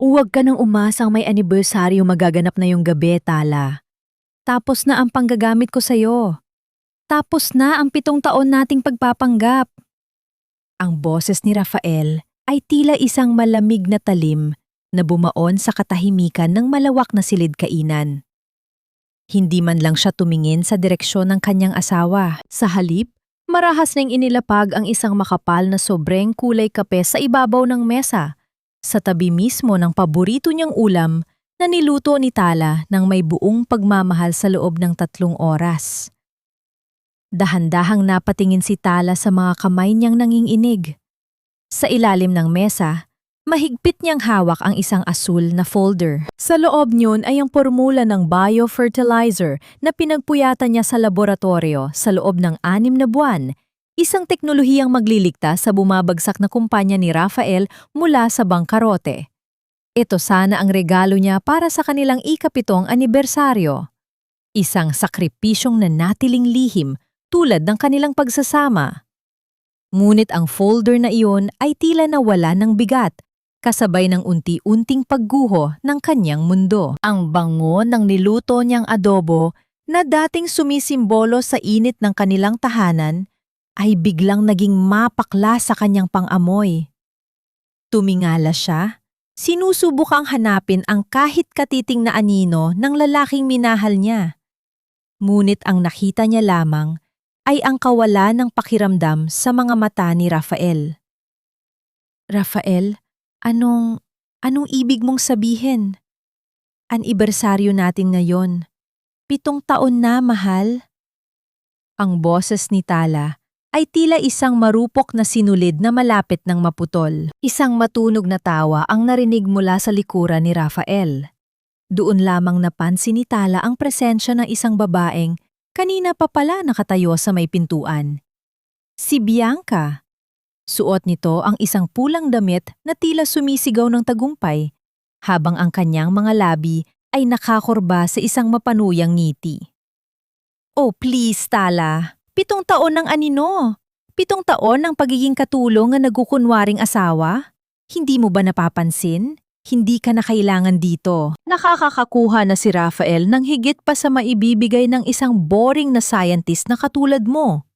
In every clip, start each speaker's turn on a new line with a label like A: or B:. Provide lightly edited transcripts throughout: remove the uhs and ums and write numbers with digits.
A: Huwag ka nang umasang may anibersaryo magaganap na yung gabi, Tala. Tapos na ang panggagamit ko sa'yo. Tapos na ang 7 taon nating pagpapanggap. Ang boses ni Rafael ay tila isang malamig na talim na bumaon sa katahimikan ng malawak na silid-kainan. Hindi man lang siya tumingin sa direksyon ng kanyang asawa. Sa halip, marahas niyang inilapag ang isang makapal na sobreng kulay kape sa ibabaw ng mesa, sa tabi mismo ng paborito niyang ulam na niluto ni Tala ng may buong pagmamahal sa loob ng 3 oras. Dahan-dahang napatingin si Tala sa mga kamay niyang nanginginig. Sa ilalim ng mesa, mahigpit niyang hawak ang isang asul na folder. Sa loob niyon ay ang formula ng biofertilizer na pinagpuyatan niya sa laboratorio sa loob ng 6 na buwan, isang teknolohiyang magliligtas sa bumabagsak na kumpanya ni Rafael mula sa bangkarote. Ito sana ang regalo niya para sa kanilang ika-7 anibersaryo. Isang sakripisyong nanatiling lihim tulad ng kanilang pagsasama. Ngunit ang folder na iyon ay tila nawala ng bigat, kasabay ng unti-unting pagguho ng kanyang mundo. Ang bango ng niluto niyang adobo na dating sumisimbolo sa init ng kanilang tahanan ay biglang naging mapakla sa kanyang pang-amoy. Tumingala siya, sinusubukang hanapin ang kahit katiting na anino ng lalaking minahal niya. Ngunit ang nakita niya lamang ay ang kawalan ng pakiramdam sa mga mata ni Rafael. Rafael, anong ibig mong sabihin? Anibersaryo natin ngayon. 7 taon na, mahal. Ang boses ni Tala ay tila isang marupok na sinulid na malapit ng maputol. Isang matunog na tawa ang narinig mula sa likuran ni Rafael. Doon lamang napansin ni Tala ang presensya ng isang babaeng kanina pa pala nakatayo sa may pintuan. Si Bianca. Suot nito ang isang pulang damit na tila sumisigaw ng tagumpay, habang ang kanyang mga labi ay nakakurba sa isang mapanuyang ngiti. Oh please, Tala. 7 taon ng anino. 7 taon ng pagiging katulong na nagkukunwaring asawa? Hindi mo ba napapansin? Hindi ka na kailangan dito. Nakakakakuha na si Rafael ng higit pa sa maibibigay ng isang boring na scientist na katulad mo.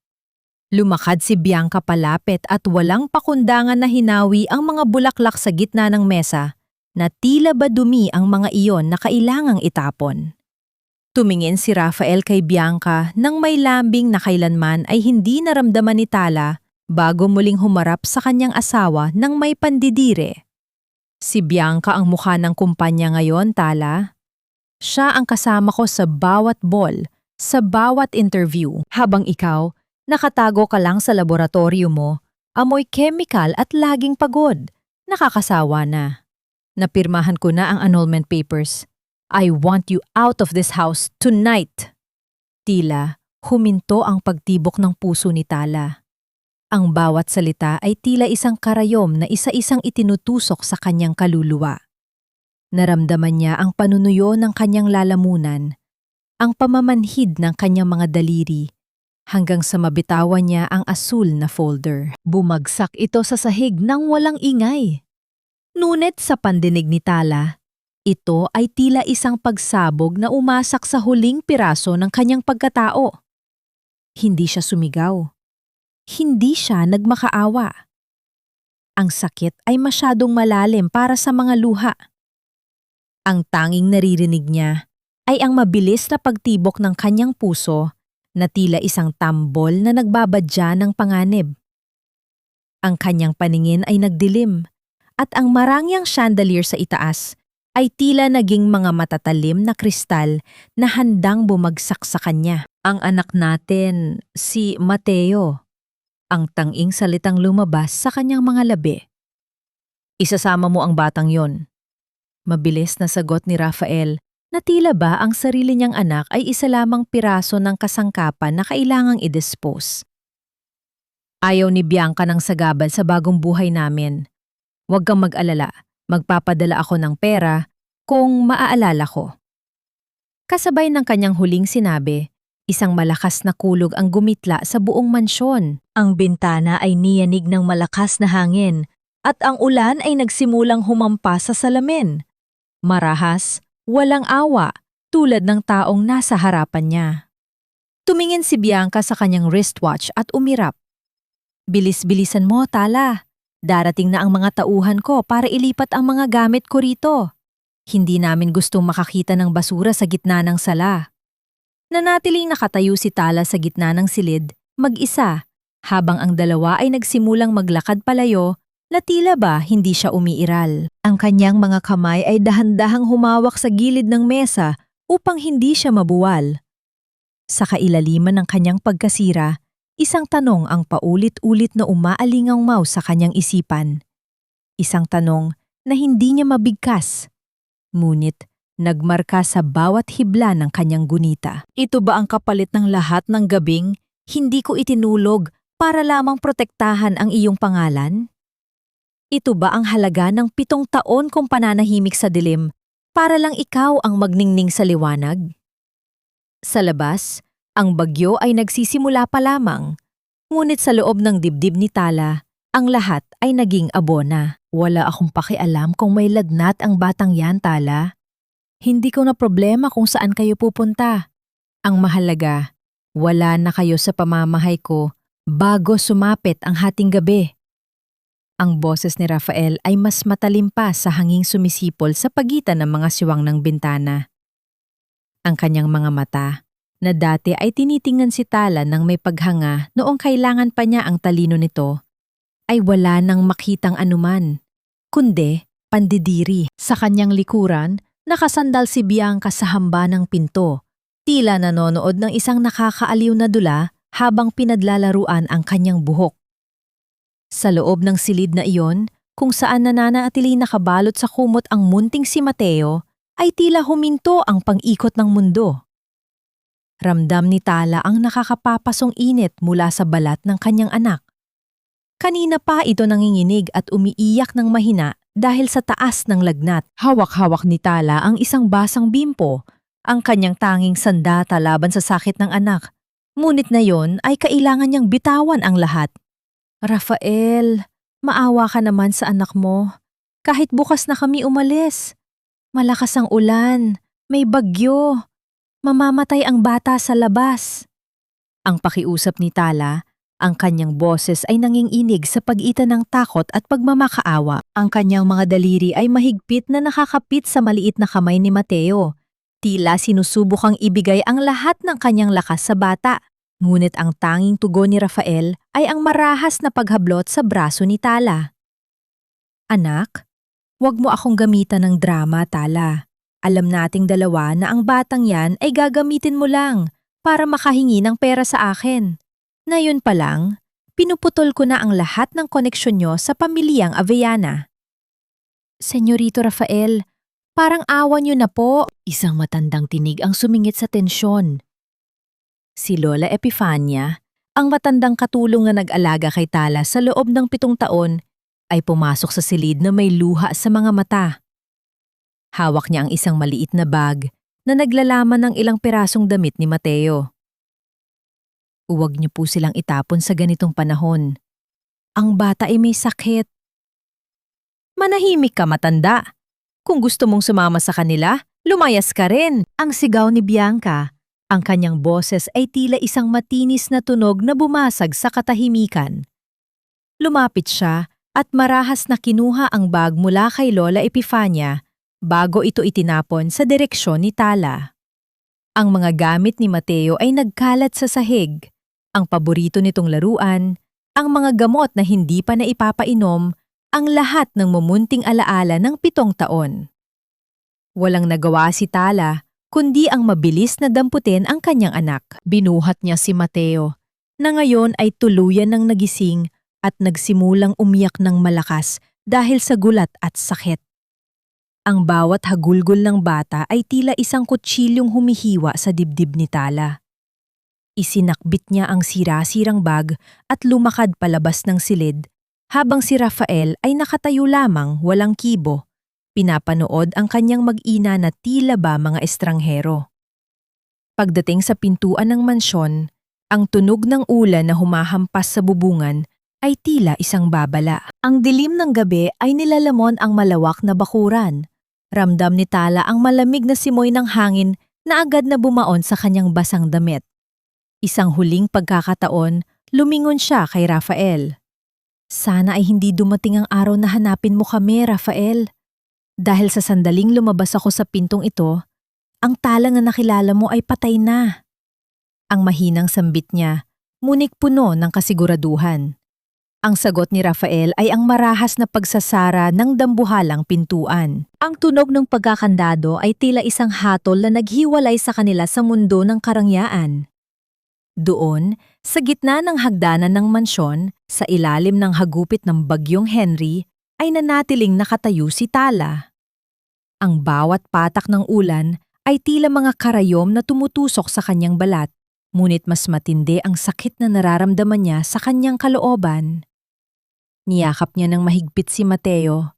A: Lumakad si Bianca palapit at walang pakundangan na hinawi ang mga bulaklak sa gitna ng mesa na tila ba dumi ang mga iyon na kailangang itapon. Tumingin si Rafael kay Bianca nang may lambing na kailanman ay hindi naramdaman ni Tala bago muling humarap sa kanyang asawa ng may pandidire. Si Bianca ang mukha ng kumpanya ngayon, Tala. Siya ang kasama ko sa bawat ball, sa bawat interview, habang ikaw, nakatago ka lang sa laboratorio mo, amoy chemical at laging pagod. Nakakasawa na. Napirmahan ko na ang annulment papers. I want you out of this house tonight. Tila, huminto ang pagtibok ng puso ni Tala. Ang bawat salita ay tila isang karayom na isa-isang itinutusok sa kanyang kaluluwa. Naramdaman niya ang panunuyo ng kanyang lalamunan, ang pamamanhid ng kanyang mga daliri, hanggang sa mabitawan niya ang asul na folder. Bumagsak ito sa sahig nang walang ingay. Ngunit sa pandinig ni Tala, ito ay tila isang pagsabog na umasak sa huling piraso ng kanyang pagkatao. Hindi siya sumigaw. Hindi siya nagmakaawa. Ang sakit ay masyadong malalim para sa mga luha. Ang tanging naririnig niya ay ang mabilis na pagtibok ng kanyang puso na tila isang tambol na nagbabadya ng panganib. Ang kanyang paningin ay nagdilim at ang marangyang chandelier sa itaas ay tila naging mga matatalim na kristal na handang bumagsak sa kanya. Ang anak natin, si Mateo. Ang tanging salitang lumabas sa kanyang mga labi. Isasama mo ang batang yon. Mabilis na sagot ni Rafael na tila ba ang sarili niyang anak ay isa lamang piraso ng kasangkapan na kailangang i-dispose. Ayaw ni Bianca ng sagabal sa bagong buhay namin. Huwag kang mag-alala, magpapadala ako ng pera kung maaalala ko. Kasabay ng kanyang huling sinabi, isang malakas na kulog ang gumitla sa buong mansyon. Ang bintana ay niyanig ng malakas na hangin at ang ulan ay nagsimulang humampas sa salamin. Marahas, walang awa, tulad ng taong nasa harapan niya. Tumingin si Bianca sa kanyang wristwatch at umirap. Bilis-bilisan mo, Tala. Darating na ang mga tauhan ko para ilipat ang mga gamit ko rito. Hindi namin gustong makakita ng basura sa gitna ng sala. Nanatiling nakatayo si Tala sa gitna ng silid, mag-isa, habang ang dalawa ay nagsimulang maglakad palayo na tila ba hindi siya umiiral. Ang kanyang mga kamay ay dahan-dahang humawak sa gilid ng mesa upang hindi siya mabuwal. Sa kailaliman ng kanyang pagkasira, isang tanong ang paulit-ulit na umaalingangmaw sa kanyang isipan. Isang tanong na hindi niya mabigkas. Ngunit nagmarka sa bawat hibla ng kanyang gunita. Ito ba ang kapalit ng lahat ng gabing hindi ko itinulog para lamang protektahan ang iyong pangalan? Ito ba ang halaga ng 7 taon kong pananahimik sa dilim para lang ikaw ang magningning sa liwanag? Sa labas, ang bagyo ay nagsisimula pa lamang. Ngunit sa loob ng dibdib ni Tala, ang lahat ay naging abona. Wala akong pakialam kung may lagnat ang batang yan, Tala. Hindi ko na problema kung saan kayo pupunta. Ang mahalaga, wala na kayo sa pamamahay ko bago sumapit ang hating gabi. Ang boses ni Rafael ay mas matalim pa sa hanging sumisipol sa pagitan ng mga siwang ng bintana. Ang kanyang mga mata, na dati ay tinitingnan si Tala ng may paghanga noong kailangan pa niya ang talino nito, ay wala nang makitang anuman, kundi pandidiri. Sa kanyang likuran, nakasandal si Bianca sa hamba ng pinto, tila nanonood ng isang nakakaaliw na dula habang pinadlalaruan ang kanyang buhok. Sa loob ng silid na iyon, kung saan nananatili nakabalot sa kumot ang munting si Mateo, ay tila huminto ang pang-ikot ng mundo. Ramdam ni Tala ang nakakapapasong init mula sa balat ng kanyang anak. Kanina pa ito nanginginig at umiiyak ng mahina dahil sa taas ng lagnat. Hawak-hawak ni Tala ang isang basang bimpo, ang kanyang tanging sandata laban sa sakit ng anak. Ngunit na yon ay kailangan niyang bitawan ang lahat. Rafael, maawa ka naman sa anak mo. Kahit bukas na kami umalis. Malakas ang ulan, may bagyo. Mamamatay ang bata sa labas. Ang pakiusap ni Tala, ang kanyang boses ay nanginginig sa pagitan ng takot at pagmamakaawa. Ang kanyang mga daliri ay mahigpit na nakakapit sa maliit na kamay ni Mateo. Tila sinusubukang ibigay ang lahat ng kanyang lakas sa bata. Ngunit ang tanging tugon ni Rafael ay ang marahas na paghablot sa braso ni Tala. Anak, huwag mo akong gamitan ng drama, Tala. Alam nating dalawa na ang batang yan ay gagamitin mo lang para makahingi ng pera sa akin. Ngayon pa lang, pinuputol ko na ang lahat ng koneksyon nyo sa pamilyang Avellana. Senyorito Rafael, parang awa nyo na po. Isang matandang tinig ang sumingit sa tensyon. Si Lola Epifania, ang matandang katulong na nag-alaga kay Tala sa loob ng 7 taon, ay pumasok sa silid na may luha sa mga mata. Hawak niya ang isang maliit na bag na naglalaman ng ilang pirasong damit ni Mateo. Huwag niyo po silang itapon sa ganitong panahon. Ang bata ay may sakit. Manahimik ka, matanda. Kung gusto mong sumama sa kanila, lumayas ka rin. Ang sigaw ni Bianca. Ang kanyang boses ay tila isang matinis na tunog na bumasag sa katahimikan. Lumapit siya at marahas na kinuha ang bag mula kay Lola Epifania bago ito itinapon sa direksyon ni Tala. Ang mga gamit ni Mateo ay nagkalat sa sahig. Ang paborito nitong laruan, ang mga gamot na hindi pa naipapainom, ang lahat ng mumunting alaala ng 7 taon. Walang nagawa si Tala, kundi ang mabilis na damputin ang kanyang anak. Binuhat niya si Mateo, na ngayon ay tuluyan ng nagising at nagsimulang umiyak ng malakas dahil sa gulat at sakit. Ang bawat hagulgol ng bata ay tila isang kutsilyong humihiwa sa dibdib ni Tala. Isinakbit niya ang sira-sirang bag at lumakad palabas ng silid habang si Rafael ay nakatayo lamang walang kibo, pinapanood ang kanyang mag-ina na tila ba mga estranghero. Pagdating sa pintuan ng mansyon, ang tunog ng ulan na humahampas sa bubungan ay tila isang babala. Ang dilim ng gabi ay nilalamon ang malawak na bakuran. Ramdam ni Tala ang malamig na simoy ng hangin na agad na bumaon sa kanyang basang damit. Isang huling pagkakataon, lumingon siya kay Rafael. Sana ay hindi dumating ang araw na hanapin mo kami, Rafael. Dahil sa sandaling lumabas ako sa pintong ito, ang Tala na nakilala mo ay patay na. Ang mahinang sambit niya, ngunit puno ng kasiguraduhan. Ang sagot ni Rafael ay ang marahas na pagsasara ng dambuhalang pintuan. Ang tunog ng pagkakandado ay tila isang hatol na naghiwalay sa kanila sa mundo ng karangyaan. Doon, sa gitna ng hagdanan ng mansyon, sa ilalim ng hagupit ng Bagyong Henry, ay nanatiling nakatayo si Tala. Ang bawat patak ng ulan ay tila mga karayom na tumutusok sa kanyang balat, ngunit mas matindi ang sakit na nararamdaman niya sa kanyang kalooban. Niyakap niya ng mahigpit si Mateo.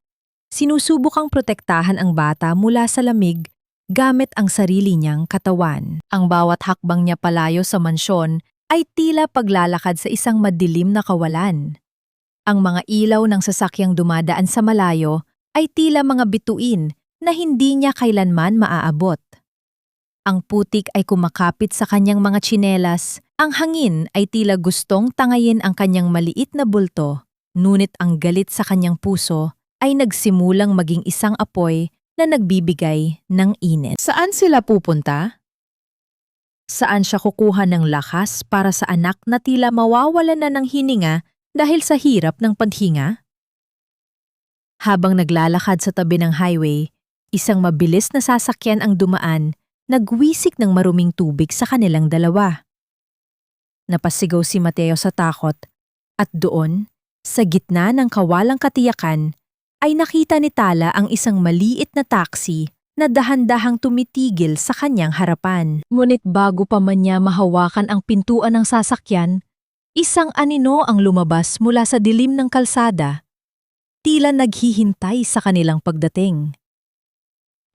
A: Sinusubukang protektahan ang bata mula sa lamig gamit ang sarili niyang katawan. Ang bawat hakbang niya palayo sa mansyon ay tila paglalakad sa isang madilim na kawalan. Ang mga ilaw ng sasakyang dumadaan sa malayo ay tila mga bituin na hindi niya kailanman maaabot. Ang putik ay kumakapit sa kanyang mga tsinelas, ang hangin ay tila gustong tangayin ang kanyang maliit na bulto, ngunit ang galit sa kanyang puso ay nagsimulang maging isang apoy na nagbibigay ng init. Saan sila pupunta? Saan siya kukuha ng lakas para sa anak na tila mawawalan na ng hininga dahil sa hirap ng paghinga? Habang naglalakad sa tabi ng highway, isang mabilis na sasakyan ang dumaan, nagwisik ng maruming tubig sa kanilang dalawa. Napasigaw si Mateo sa takot at doon, sa gitna ng kawalang katiyakan, ay nakita ni Tala ang isang maliit na taxi na dahan-dahang tumitigil sa kanyang harapan. Ngunit bago pa man niya mahawakan ang pintuan ng sasakyan, isang anino ang lumabas mula sa dilim ng kalsada, tila naghihintay sa kanilang pagdating.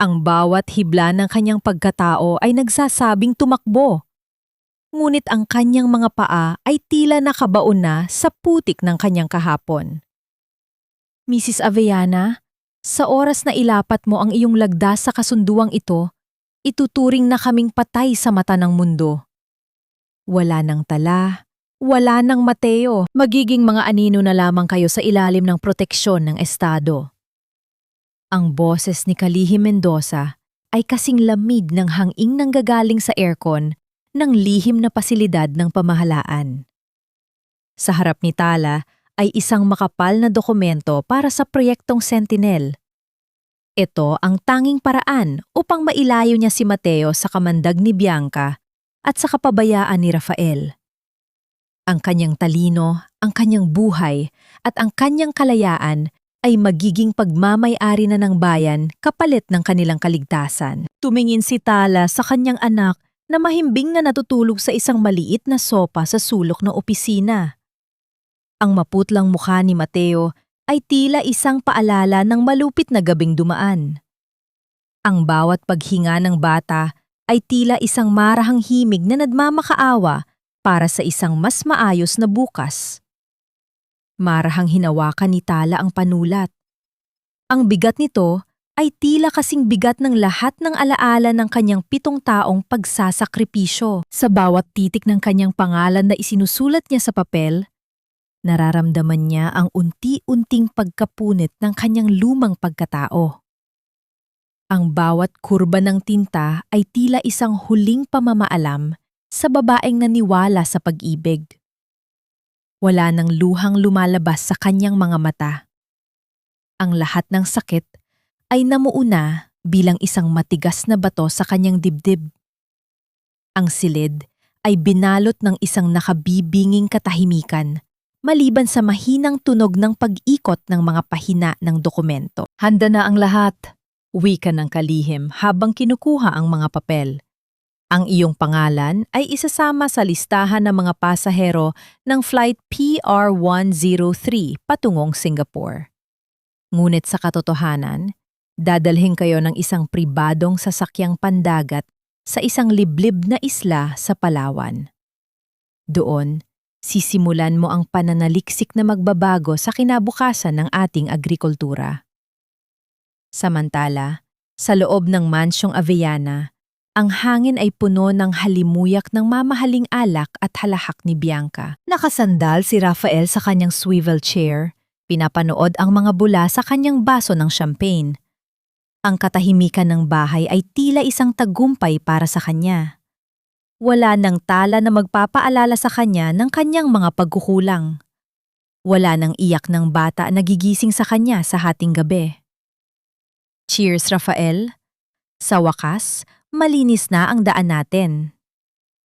A: Ang bawat hibla ng kanyang pagkatao ay nagsasabing tumakbo, ngunit ang kanyang mga paa ay tila nakabaon na sa putik ng kanyang kahapon. Mrs. Avellana, sa oras na ilapat mo ang iyong lagda sa kasunduang ito, ituturing na kaming patay sa mata ng mundo. Wala nang Tala, wala nang Mateo, magiging mga anino na lamang kayo sa ilalim ng proteksyon ng Estado. Ang boses ni Kalihim Mendoza ay kasing lamig ng hanging nanggagaling sa aircon ng lihim na pasilidad ng pamahalaan. Sa harap ni Tala ay isang makapal na dokumento para sa proyektong Sentinel. Ito ang tanging paraan upang mailayo niya si Mateo sa kamandag ni Bianca at sa kapabayaan ni Rafael. Ang kanyang talino, ang kanyang buhay, at ang kanyang kalayaan ay magiging pagmamay-ari na ng bayan kapalit ng kanilang kaligtasan. Tumingin si Tala sa kanyang anak na mahimbing na natutulog sa isang maliit na sopa sa sulok ng opisina. Ang maputlang mukha ni Mateo ay tila isang paalala ng malupit na gabing dumaan. Ang bawat paghinga ng bata ay tila isang marahang himig na nagmamakaawa para sa isang mas maayos na bukas. Marahang hinawakan ni Tala ang panulat. Ang bigat nito ay tila kasing bigat ng lahat ng alaala ng kanyang 7 taong pagsasakripisyo. Sa bawat titik ng kanyang pangalan na isinusulat niya sa papel, nararamdaman niya ang unti-unting pagkapunit ng kanyang lumang pagkatao. Ang bawat kurba ng tinta ay tila isang huling pamamaalam sa babaeng naniwala sa pag-ibig. Wala nang luhang lumalabas sa kanyang mga mata. Ang lahat ng sakit ay namuuna bilang isang matigas na bato sa kanyang dibdib. Ang silid ay binalot ng isang nakabibinging katahimikan, maliban sa mahinang tunog ng pag-ikot ng mga pahina ng dokumento. Handa na ang lahat, wika ng Kalihim habang kinukuha ang mga papel. Ang iyong pangalan ay isasama sa listahan ng mga pasahero ng Flight PR-103 patungong Singapore. Ngunit sa katotohanan, dadalhin kayo ng isang pribadong sasakyang pandagat sa isang liblib na isla sa Palawan. Doon, Sisimulan mo ang pananaliksik na magbabago sa kinabukasan ng ating agrikultura. Samantala, sa loob ng mansyong Avellana, ang hangin ay puno ng halimuyak ng mamahaling alak at halahak ni Bianca. Nakasandal si Rafael sa kanyang swivel chair, pinapanood ang mga bula sa kanyang baso ng champagne. Ang katahimikan ng bahay ay tila isang tagumpay para sa kanya. Wala nang tala na magpapaalala sa kanya ng kanyang mga pagkukulang. Wala nang iyak ng bata na gigising sa kanya sa hating gabi. Cheers, Rafael! Sa wakas, malinis na ang daan natin.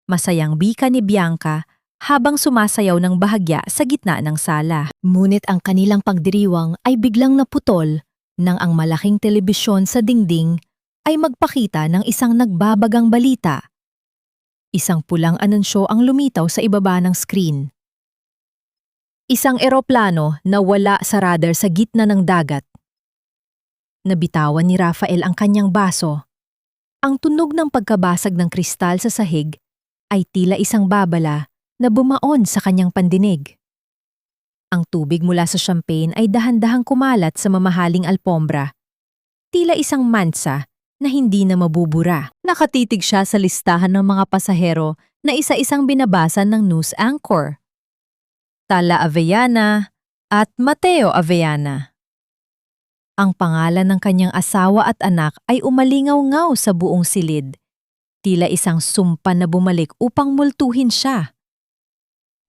A: Masayang bika ni Bianca habang sumasayaw ng bahagya sa gitna ng sala. Ngunit ang kanilang pagdiriwang ay biglang naputol nang ang malaking telebisyon sa dingding ay magpakita ng isang nagbabagang balita. Isang pulang anunsyo ang lumitaw sa ibaba ng screen. Isang eroplano na wala sa radar sa gitna ng dagat. Nabitawan ni Rafael ang kanyang baso. Ang tunog ng pagkabasag ng kristal sa sahig ay tila isang babala na bumaon sa kanyang pandinig. Ang tubig mula sa champagne ay dahan-dahang kumalat sa mamahaling alpombra. Tila isang mansa na hindi na mabubura. Nakatitig siya sa listahan ng mga pasahero na isa-isang binabasa ng news anchor. Tala Avellana at Mateo Avellana. Ang pangalan ng kanyang asawa at anak ay umalingaw-ngaw sa buong silid. Tila isang sumpa na bumalik upang multuhin siya.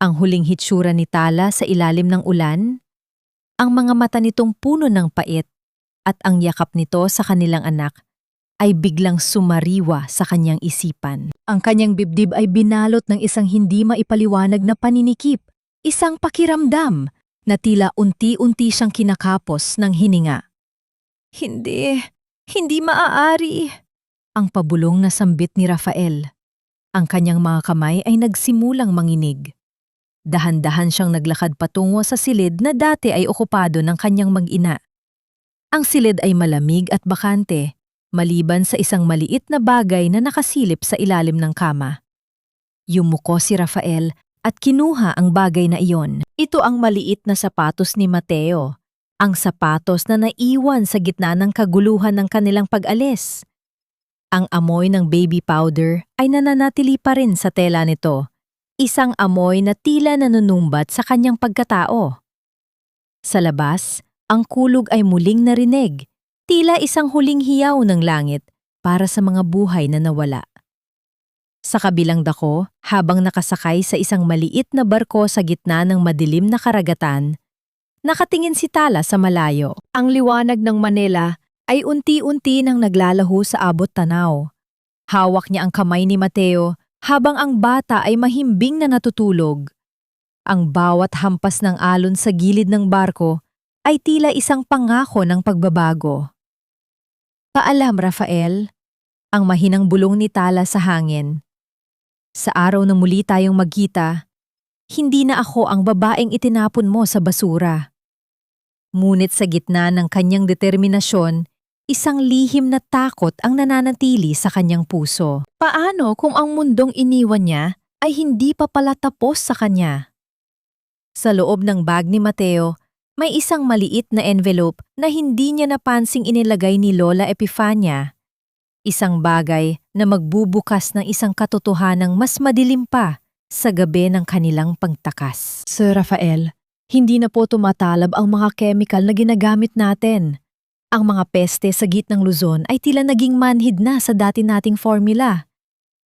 A: Ang huling hitsura ni Tala sa ilalim ng ulan, ang mga mata nitong puno ng pait, at ang yakap nito sa kanilang anak ay biglang sumariwa sa kanyang isipan. Ang kanyang bibdib ay binalot ng isang hindi maipaliwanag na paninikip, isang pakiramdam na tila unti-unti siyang kinakapos ng hininga. Hindi maaari. Ang pabulong na sambit ni Rafael. Ang kanyang mga kamay ay nagsimulang manginig. Dahan-dahan siyang naglakad patungo sa silid na dati ay okupado ng kanyang mag-ina. Ang silid ay malamig at bakante, maliban sa isang maliit na bagay na nakasilip sa ilalim ng kama. Yumuko si Rafael at kinuha ang bagay na iyon. Ito ang maliit na sapatos ni Mateo, ang sapatos na naiwan sa gitna ng kaguluhan ng kanilang pag-alis. Ang amoy ng baby powder ay nananatili pa rin sa tela nito. Isang amoy na tila nanunumbat sa kanyang pagkatao. Sa labas, ang kulog ay muling narinig, tila isang huling hiyaw ng langit para sa mga buhay na nawala. Sa kabilang dako, habang nakasakay sa isang maliit na barko sa gitna ng madilim na karagatan, nakatingin si Tala sa malayo. Ang liwanag ng Manila ay unti-unti nang naglalaho sa abot tanaw. Hawak niya ang kamay ni Mateo habang ang bata ay mahimbing na natutulog. Ang bawat hampas ng alon sa gilid ng barko ay tila isang pangako ng pagbabago. Paalam, Rafael, ang mahinang bulong ni Tala sa hangin. Sa araw na muli tayong magkita, hindi na ako ang babaeng itinapon mo sa basura. Ngunit sa gitna ng kanyang determinasyon, isang lihim na takot ang nananatili sa kanyang puso. Paano kung ang mundong iniwan niya ay hindi pa pala tapos sa kanya? Sa loob ng bag ni Mateo, may isang maliit na envelope na hindi niya napansing inilagay ni Lola Epifania. Isang bagay na magbubukas ng isang katotohanang mas madilim pa sa gabi ng kanilang pagtakas. Sir Rafael, hindi na po tumatalab ang mga chemical na ginagamit natin. Ang mga peste sa gitnang Luzon ay tila naging manhid na sa dati nating formula.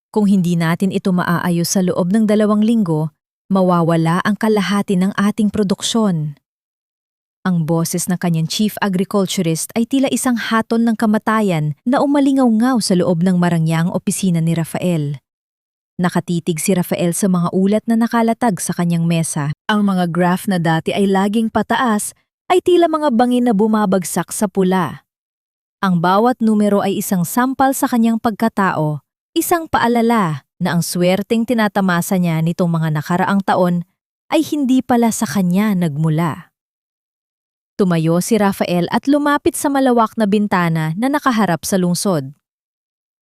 A: Kung hindi natin ito maaayos sa loob ng 2 linggo, mawawala ang kalahati ng ating produksyon. Ang boses ng kanyang chief agriculturist ay tila isang haton ng kamatayan na umalingaw-ngaw sa loob ng marangyang opisina ni Rafael. Nakatitig si Rafael sa mga ulat na nakalatag sa kanyang mesa. Ang mga graph na dati ay laging pataas ay tila mga bangin na bumabagsak sa pula. Ang bawat numero ay isang sampal sa kanyang pagkatao, isang paalala na ang swerteng tinatamasa niya nitong mga nakaraang taon ay hindi pala sa kanya nagmula. Tumayo si Rafael at lumapit sa malawak na bintana na nakaharap sa lungsod.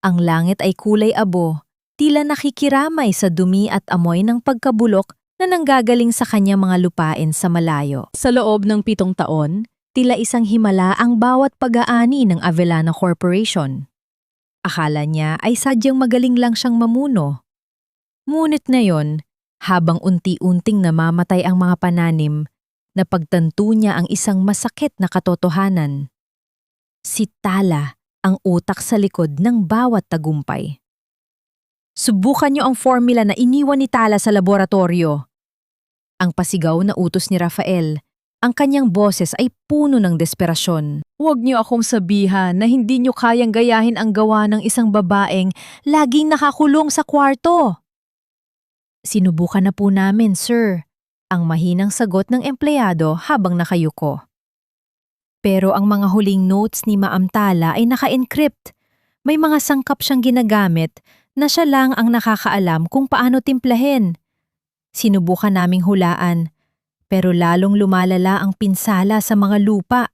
A: Ang langit ay kulay abo, tila nakikiramay sa dumi at amoy ng pagkabulok na nanggagaling sa kanyang mga lupain sa malayo. Sa loob ng 7 taon, tila isang himala ang bawat pag-aani ng Avellana Corporation. Akala niya ay sadyang magaling lang siyang mamuno. Ngunit ngayon, habang unti-unting namamatay ang mga pananim, napagtanto niya ang isang masakit na katotohanan. Si Tala ang utak sa likod ng bawat tagumpay. Subukan niyo ang formula na iniwan ni Tala sa laboratorio. Ang pasigaw na utos ni Rafael, ang kanyang boses ay puno ng desperasyon. Huwag niyo akong sabihan na hindi niyo kayang gayahin ang gawa ng isang babaeng laging nakakulong sa kwarto. Sinubukan na po namin, sir, ang mahinang sagot ng empleyado habang nakayuko. Pero ang mga huling notes ni Maam Tala ay naka-encrypt. May mga sangkap siyang ginagamit na siya lang ang nakakaalam kung paano timplahin. Sinubukan naming hulaan, pero lalong lumalala ang pinsala sa mga lupa.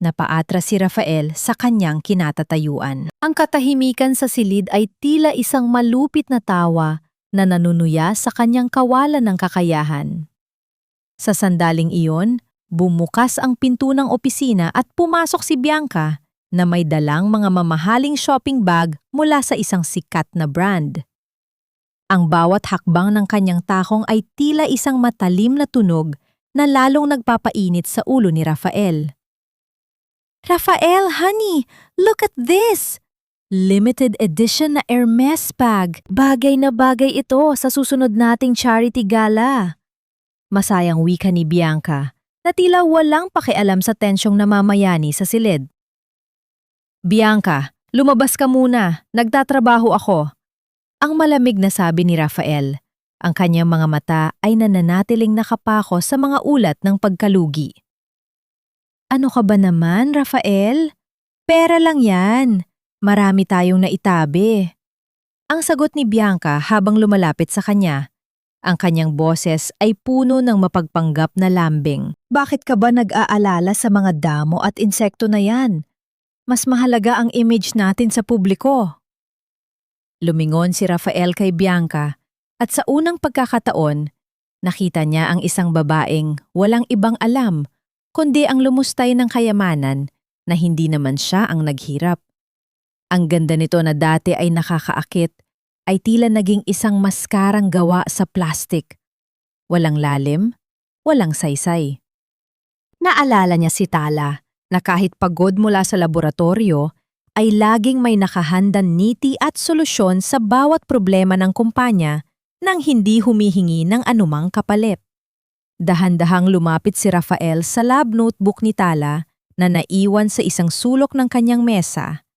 A: Napaatras si Rafael sa kanyang kinatatayuan. Ang katahimikan sa silid ay tila isang malupit na tawa na nanunuya sa kanyang kawalan ng kakayahan. Sa sandaling iyon, bumukas ang pinto ng opisina at pumasok si Bianca na may dalang mga mamahaling shopping bag mula sa isang sikat na brand. Ang bawat hakbang ng kanyang takong ay tila isang matalim na tunog na lalong nagpapainit sa ulo ni Rafael. Rafael, honey, look at this! Limited edition na Hermes bag. Bagay na bagay ito sa susunod nating charity gala. Masayang wika ni Bianca na tila walang pakialam sa tensyong namamayani sa silid. Bianca, lumabas ka muna. Nagtatrabaho ako. Ang malamig na sabi ni Rafael. Ang kanyang mga mata ay nananatiling nakapako sa mga ulat ng pagkalugi. Ano ka ba naman, Rafael? Pera lang yan. Marami tayong naitabi. Ang sagot ni Bianca habang lumalapit sa kanya. Ang kanyang boses ay puno ng mapagpanggap na lambing. Bakit ka ba nag-aalala sa mga damo at insekto na yan? Mas mahalaga ang image natin sa publiko. Lumingon si Rafael kay Bianca at sa unang pagkakataon, nakita niya ang isang babaeng walang ibang alam kundi ang lumustay ng kayamanan na hindi naman siya ang naghirap. Ang ganda nito na dati ay nakakaakit ay tila naging isang maskarang gawa sa plastik. Walang lalim, walang saysay. Naalala niya si Tala na kahit pagod mula sa laboratorio, ay laging may nakahandang niti at solusyon sa bawat problema ng kumpanya nang hindi humihingi ng anumang kapalit. Dahan-dahang lumapit si Rafael sa lab notebook ni Tala na naiwan sa isang sulok ng kanyang mesa.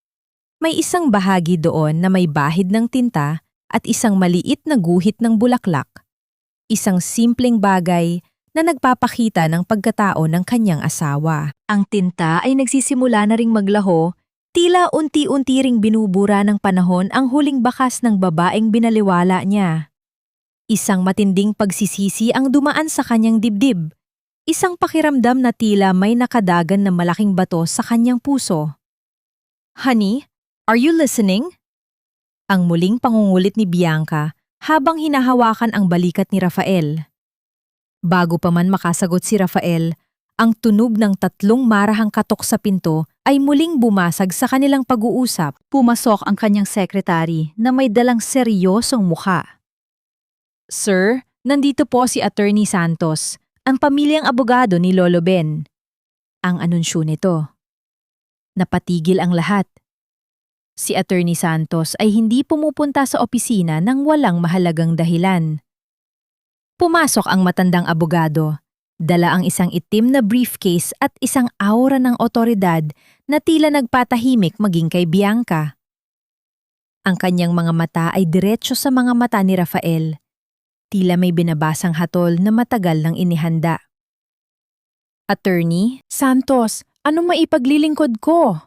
A: May isang bahagi doon na may bahid ng tinta at isang maliit na guhit ng bulaklak. Isang simpleng bagay na nagpapakita ng pagkatao ng kanyang asawa. Ang tinta ay nagsisimula na ring maglaho, tila unti-unti ring binubura ng panahon ang huling bakas ng babaeng binaliwala niya. Isang matinding pagsisisi ang dumaan sa kanyang dibdib. Isang pakiramdam na tila may nakadagan na malaking bato sa kanyang puso. Honey, are you listening? Ang muling pangungulit ni Bianca habang hinahawakan ang balikat ni Rafael. Bago pa man makasagot si Rafael, ang tunog ng 3 marahang katok sa pinto ay muling bumasag sa kanilang pag-uusap. Pumasok ang kanyang sekretary na may dalang seryosong mukha. Sir, nandito po si Attorney Santos, ang pamilyang abogado ni Lolo Ben. Ang anunsyo nito. Napatigil ang lahat. Si Attorney Santos ay hindi pumupunta sa opisina ng walang mahalagang dahilan. Pumasok ang matandang abogado. Dala ang isang itim na briefcase at isang aura ng otoridad na tila nagpatahimik maging kay Bianca. Ang kanyang mga mata ay diretso sa mga mata ni Rafael. Tila may binabasang hatol na matagal nang inihanda. Attorney, Santos, ano maipaglilingkod ko?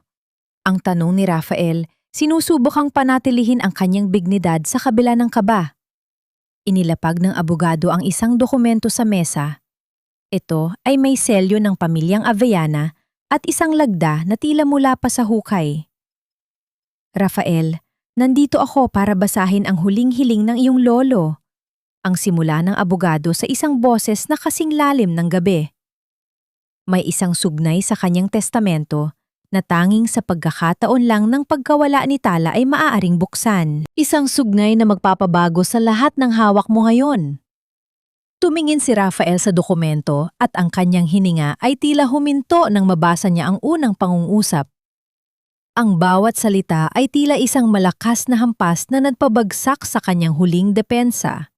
A: Ang tanong ni Rafael, sinusubukang panatilihin ang kanyang dignidad sa kabila ng kaba. Inilapag ng abogado ang isang dokumento sa mesa. Ito ay may selyo ng pamilyang Avellana at isang lagda na tila mula pa sa hukay. Rafael, nandito ako para basahin ang huling hiling ng iyong lolo. ang simula ng abogado sa isang boses na kasing lalim ng gabi. May isang sugnay sa kanyang testamento na tanging sa pagkakataon lang ng pagkawala ni Tala ay maaaring buksan. Isang sugnay na magpapabago sa lahat ng hawak mo ngayon. Tumingin si Rafael sa dokumento at ang kanyang hininga ay tila huminto nang mabasa niya ang unang pangungusap. Ang bawat salita ay tila isang malakas na hampas na nagpabagsak sa kanyang huling depensa.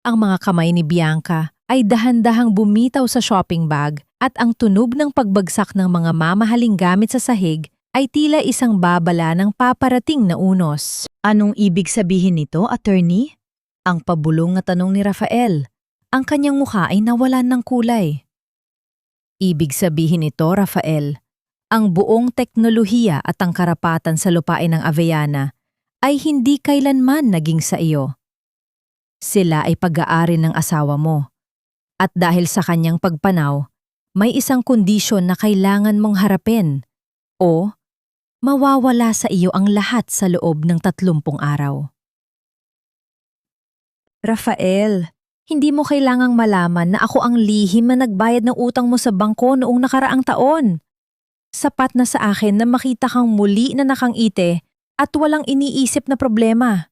A: Ang mga kamay ni Bianca ay dahan-dahang bumitaw sa shopping bag at ang tunog ng pagbagsak ng mga mamahaling gamit sa sahig ay tila isang babala ng paparating na unos. Anong ibig sabihin nito, attorney? Ang pabulong na tanong ni Rafael. Ang kanyang mukha ay nawalan ng kulay. Ibig sabihin nito, Rafael, ang buong teknolohiya at ang karapatan sa lupain ng Avellana ay hindi kailanman naging sa iyo. Sila ay pag-aari ng asawa mo. At dahil sa kanyang pagpanaw, may isang kondisyon na kailangan mong harapin o mawawala sa iyo ang lahat sa loob ng 30 araw. Rafael, hindi mo kailangang malaman na ako ang lihim na nagbayad ng utang mo sa bangko noong nakaraang taon. Sapat na sa akin na makita kang muli na nakangiti at walang iniisip na problema.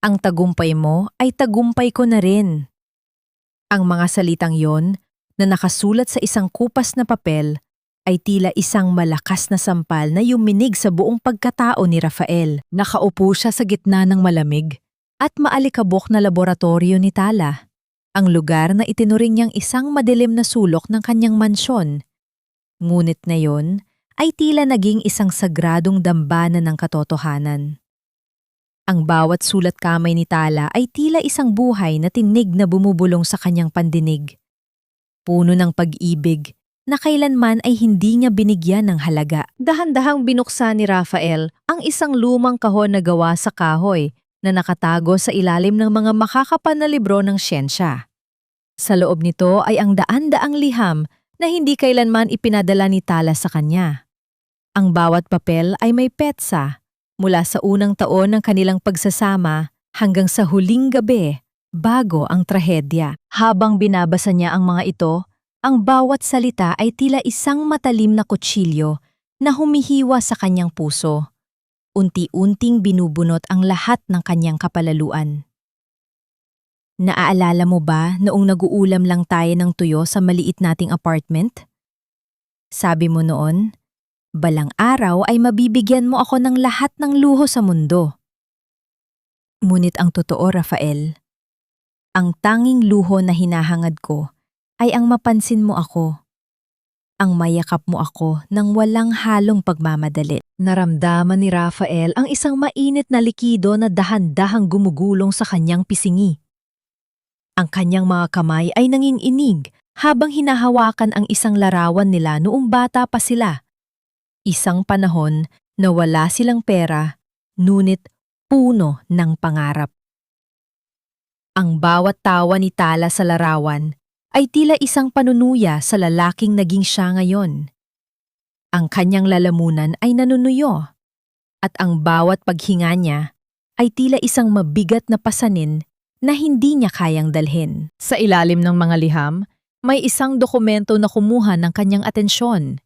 A: Ang tagumpay mo ay tagumpay ko na rin. Ang mga salitang yon na nakasulat sa isang kupas na papel ay tila isang malakas na sampal na yuminig sa buong pagkatao ni Rafael. Nakaupo siya sa gitna ng malamig at maalikabok na laboratorio ni Tala, ang lugar na itinuring niyang isang madilim na sulok ng kanyang mansyon. Ngunit ngayon ay tila naging isang sagradong dambana ng katotohanan. Ang bawat sulat kamay ni Tala ay tila isang buhay na tinig na bumubulong sa kanyang pandinig. Puno ng pag-ibig na kailanman ay hindi niya binigyan ng halaga. Dahan-dahang binuksan ni Rafael ang isang lumang kahon na gawa sa kahoy na nakatago sa ilalim ng mga makakapal na libro ng siyensya. Sa loob nito ay ang daan-daang liham na hindi kailanman ipinadala ni Tala sa kanya. Ang bawat papel ay may petsa mula sa unang taon ng kanilang pagsasama hanggang sa huling gabi bago ang trahedya. Habang binabasa niya ang mga ito, ang bawat salita ay tila isang matalim na kutsilyo na humihiwa sa kanyang puso. Unti-unting binubunot ang lahat ng kanyang kapalaluan. Naaalala mo ba noong nag-uulam lang tayo ng tuyo sa maliit nating apartment? Sabi mo noon, balang araw ay mabibigyan mo ako ng lahat ng luho sa mundo. Ngunit ang totoo, Rafael, ang tanging luho na hinahangad ko ay ang mapansin mo ako. Ang mayakap mo ako nang walang halong pagmamadali. Naramdaman ni Rafael ang isang mainit na likido na dahan-dahang gumugulong sa kanyang pisingi. Ang kanyang mga kamay ay nanginginig habang hinahawakan ang isang larawan nila noong bata pa sila. Isang panahon na wala silang pera, ngunit puno ng pangarap. Ang bawat tawa ni Tala sa larawan ay tila isang panunuya sa lalaking naging siya ngayon. Ang kanyang lalamunan ay nanunuyo, at ang bawat paghinga niya ay tila isang mabigat na pasanin na hindi niya kayang dalhin. Sa ilalim ng mga liham, may isang dokumento na kumuha ng kanyang atensyon.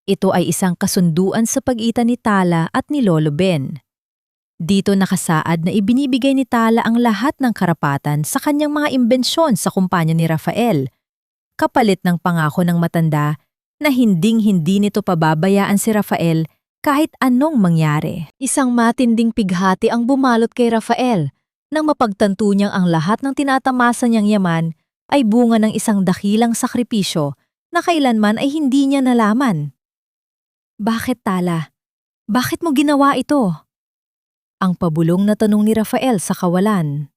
A: Ito ay isang kasunduan sa pagitan ni Tala at ni Lolo Ben. Dito nakasaad na ibinibigay ni Tala ang lahat ng karapatan sa kanyang mga imbensyon sa kumpanya ni Rafael, kapalit ng pangako ng matanda na hinding-hindi nito pababayaan si Rafael kahit anong mangyari. Isang matinding pighati ang bumalot kay Rafael nang mapagtanto niyang ang lahat ng tinatamasa niyang yaman ay bunga ng isang dakilang sakripisyo na kailanman ay hindi niya nalaman. Bakit, Tala? Bakit mo ginawa ito? Ang pabulong na tanong ni Rafael sa kawalan.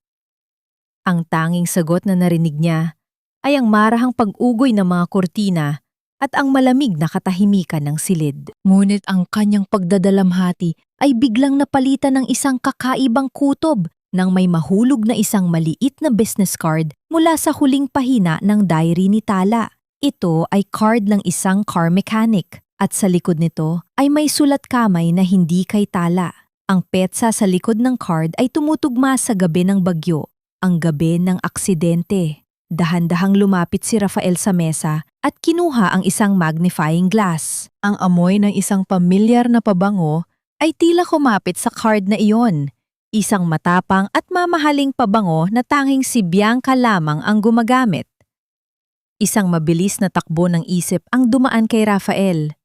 A: Ang tanging sagot na narinig niya ay ang marahang pag-ugoy ng mga kurtina at ang malamig na katahimikan ng silid. Ngunit ang kanyang pagdadalamhati ay biglang napalitan ng isang kakaibang kutob nang may mahulog na isang maliit na business card mula sa huling pahina ng diary ni Tala. Ito ay card ng isang car mechanic at sa likod nito ay may sulat kamay na hindi kay Tala. Ang petsa sa likod ng card ay tumutugma sa gabi ng bagyo. Ang gabi ng aksidente, dahan-dahang lumapit si Rafael sa mesa at kinuha ang isang magnifying glass. Ang amoy ng isang pamilyar na pabango ay tila kumapit sa card na iyon. Isang matapang at mamahaling pabango na tanging si Bianca lamang ang gumagamit. Isang mabilis na takbo ng isip ang dumaan kay Rafael.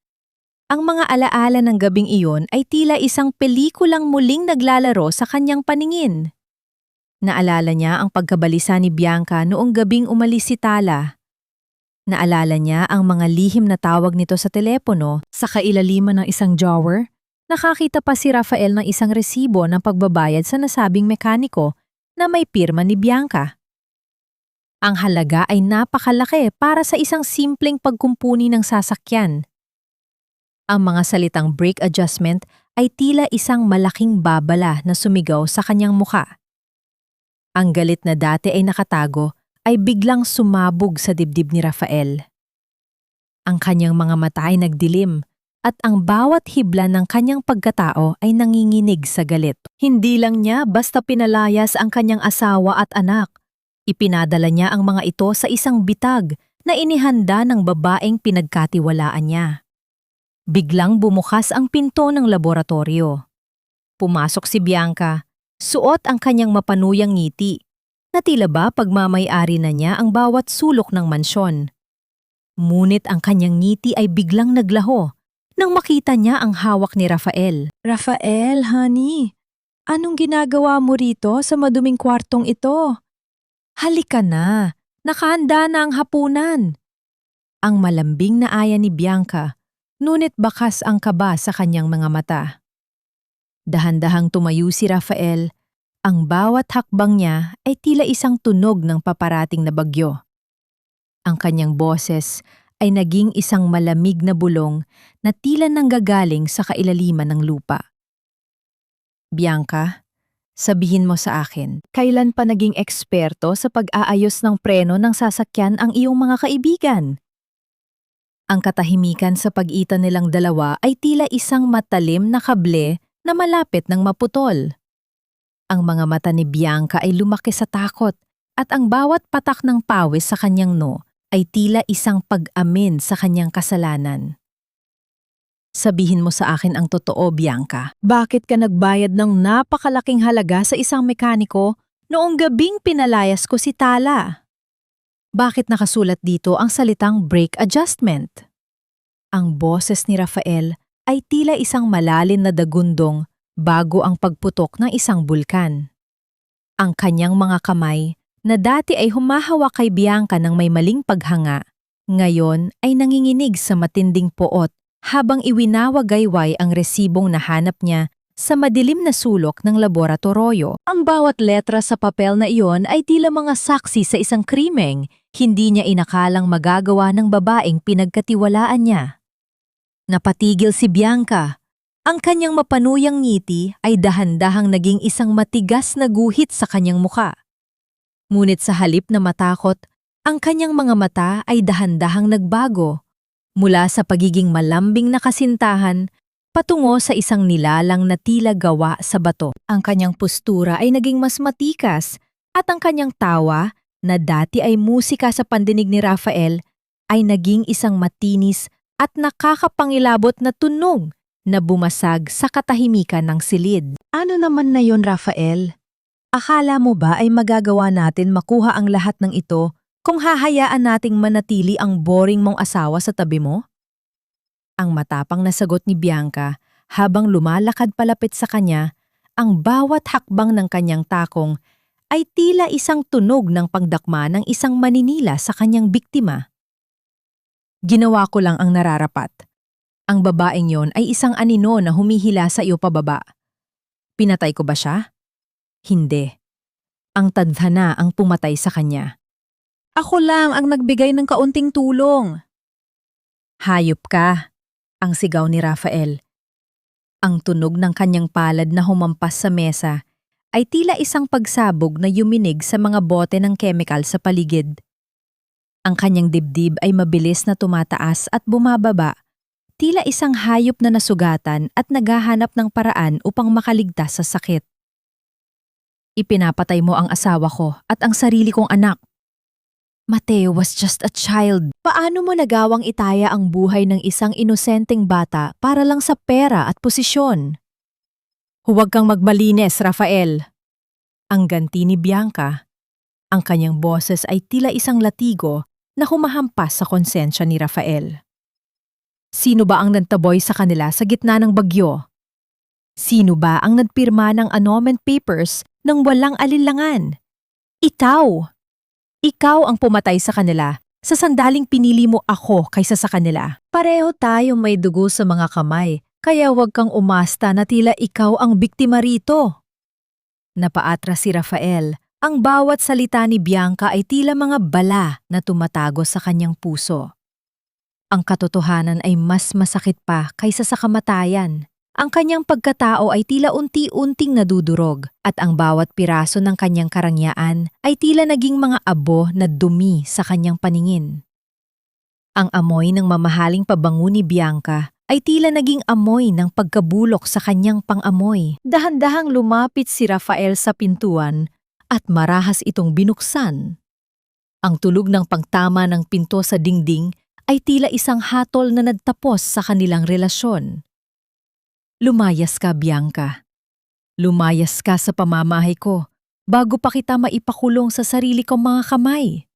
A: Ang mga alaala ng gabing iyon ay tila isang pelikulang muling naglalaro sa kanyang paningin. Naalala niya ang pagkabalisa ni Bianca noong gabing umalis si Tala. Naalala niya ang mga lihim na tawag nito sa telepono sa kailaliman ng isang drawer. Nakakita pa si Rafael ng isang resibo ng pagbabayad sa nasabing mekaniko na may pirma ni Bianca. Ang halaga ay napakalaki para sa isang simpleng pagkumpuni ng sasakyan. Ang mga salitang brake adjustment ay tila isang malaking babala na sumigaw sa kanyang muka. Ang galit na dati ay nakatago ay biglang sumabog sa dibdib ni Rafael. Ang kanyang mga mata ay nagdilim at ang bawat hibla ng kanyang pagkatao ay nanginginig sa galit. Hindi lang niya basta pinalayas ang kanyang asawa at anak. Ipinadala niya ang mga ito sa isang bitag na inihanda ng babaeng pinagkatiwalaan niya. Biglang bumukas ang pinto ng laboratorio. Pumasok si Bianca. Suot ang kanyang mapanuyang ngiti, na tila ba pagmamay-ari na niya ang bawat sulok ng mansyon. Ngunit ang kanyang ngiti ay biglang naglaho nang makita niya ang hawak ni Rafael. Rafael, honey, anong ginagawa mo rito sa maduming kwartong ito? Halika na, nakahanda na ang hapunan. Ang malambing na aya ni Bianca, ngunit bakas ang kaba sa kanyang mga mata. Dahan-dahang tumayo si Rafael, ang bawat hakbang niya ay tila isang tunog ng paparating na bagyo. Ang kanyang boses ay naging isang malamig na bulong na tila nanggagaling sa kailaliman ng lupa. Bianca, sabihin mo sa akin, kailan pa naging eksperto sa pag-aayos ng preno ng sasakyan ang iyong mga kaibigan? Ang katahimikan sa pagitan nilang dalawa ay tila isang matalim na kable na malapit ng maputol. Ang mga mata ni Bianca ay lumaki sa takot at ang bawat patak ng pawis sa kanyang no ay tila isang pag-amin sa kanyang kasalanan. Sabihin mo sa akin ang totoo, Bianca. Bakit ka nagbayad ng napakalaking halaga sa isang mekaniko noong gabing pinalayas ko si Tala? Bakit nakasulat dito ang salitang brake adjustment? Ang boses ni Rafael ay tila isang malalim na dagundong bago ang pagputok ng isang bulkan. Ang kanyang mga kamay, na dati ay humahawak kay Bianca ng may maling paghanga, ngayon ay nanginginig sa matinding poot habang iwinawagayway ang resibong nahanap niya sa madilim na sulok ng laboratorio. Ang bawat letra sa papel na iyon ay tila mga saksi sa isang krimeng, hindi niya inakalang magagawa ng babaeng pinagkatiwalaan niya. Napatigil si Bianca. Ang kanyang mapanuyang ngiti ay dahan-dahang naging isang matigas na guhit sa kanyang muka. Ngunit sa halip na matakot, ang kanyang mga mata ay dahan-dahang nagbago, mula sa pagiging malambing na kasintahan patungo sa isang nilalang na tila gawa sa bato. Ang kanyang postura ay naging mas matikas at ang kanyang tawa, na dati ay musika sa pandinig ni Rafael, ay naging isang matinis at nakakapangilabot na tunog na bumasag sa katahimikan ng silid. Ano naman na yon, Rafael? Akala mo ba ay magagawa natin makuha ang lahat ng ito kung hahayaan nating manatili ang boring mong asawa sa tabi mo? Ang matapang na sagot ni Bianca habang lumalakad palapit sa kanya, ang bawat hakbang ng kanyang takong ay tila isang tunog ng pagdakma ng isang maninila sa kanyang biktima. Ginawa ko lang ang nararapat. Ang babaeng yon ay isang anino na humihila sa iyo pababa. Pinatay ko ba siya? Hindi. Ang tadhana ang pumatay sa kanya. Ako lang ang nagbigay ng kaunting tulong. Hayop ka, ang sigaw ni Rafael. Ang tunog ng kanyang palad na humampas sa mesa ay tila isang pagsabog na yuminig sa mga bote ng chemical sa paligid. Ang kanyang dibdib ay mabilis na tumataas at bumababa, tila isang hayop na nasugatan at naghahanap ng paraan upang makaligtas sa sakit. Ipinapatay mo ang asawa ko at ang sarili kong anak. Mateo was just a child. Paano mo nagawang itaya ang buhay ng isang inosenteng bata para lang sa pera at posisyon? Huwag kang magmalinis, Rafael. Ang ganti ni Bianca, ang kanyang boses ay tila isang latigo na humahampas sa konsensya ni Rafael. Sino ba ang nantaboy sa kanila sa gitna ng bagyo? Sino ba ang nagpirma ng annulment papers nang walang alinlangan? Ikaw! Ikaw ang pumatay sa kanila sa sandaling pinili mo ako kaysa sa kanila. Pareho tayong may dugo sa mga kamay, kaya huwag kang umasta na tila ikaw ang biktima rito. Napaatras si Rafael. Ang bawat salita ni Bianca ay tila mga bala na tumatago sa kanyang puso. Ang katotohanan ay mas masakit pa kaysa sa kamatayan. Ang kanyang pagkatao ay tila unti-unting nadudurog at ang bawat piraso ng kanyang karangyaan ay tila naging mga abo na dumi sa kanyang paningin. Ang amoy ng mamahaling pabango ni Bianca ay tila naging amoy ng pagkabulok sa kanyang pang-amoy. Dahan-dahang lumapit si Rafael sa pintuan at marahas itong binuksan. Ang tulog ng pagtama ng pinto sa dingding ay tila isang hatol na nagtapos sa kanilang relasyon. Lumayas ka, Bianca. Lumayas ka sa pamamahay ko bago pa kita maipakulong sa sarili kong mga kamay.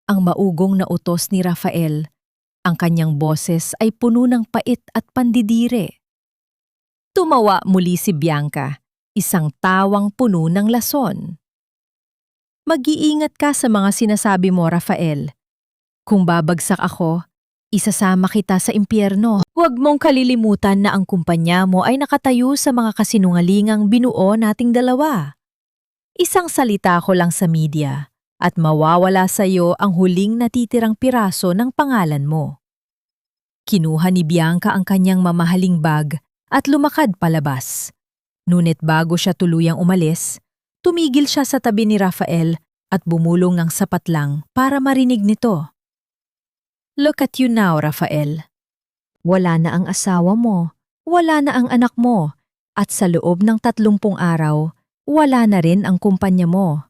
A: Ang maugong na utos ni Rafael, ang kanyang boses ay puno ng pait at pandidire. Tumawa muli si Bianca, isang tawang puno ng lason. Mag-iingat ka sa mga sinasabi mo, Rafael. Kung babagsak ako, isasama kita sa impyerno. Huwag mong kalilimutan na ang kumpanya mo ay nakatayo sa mga kasinungalingang binuo nating dalawa. Isang salita ko lang sa media at mawawala sa iyo ang huling natitirang piraso ng pangalan mo. Kinuha ni Bianca ang kanyang mamahaling bag at lumakad palabas. Ngunit bago siya tuluyang umalis, tumigil siya sa tabi ni Rafael at bumulong ng sapat lang para marinig nito. Look at you now, Rafael. Wala na ang asawa mo, wala na ang anak mo, at sa loob ng 30 araw, wala na rin ang kumpanya mo.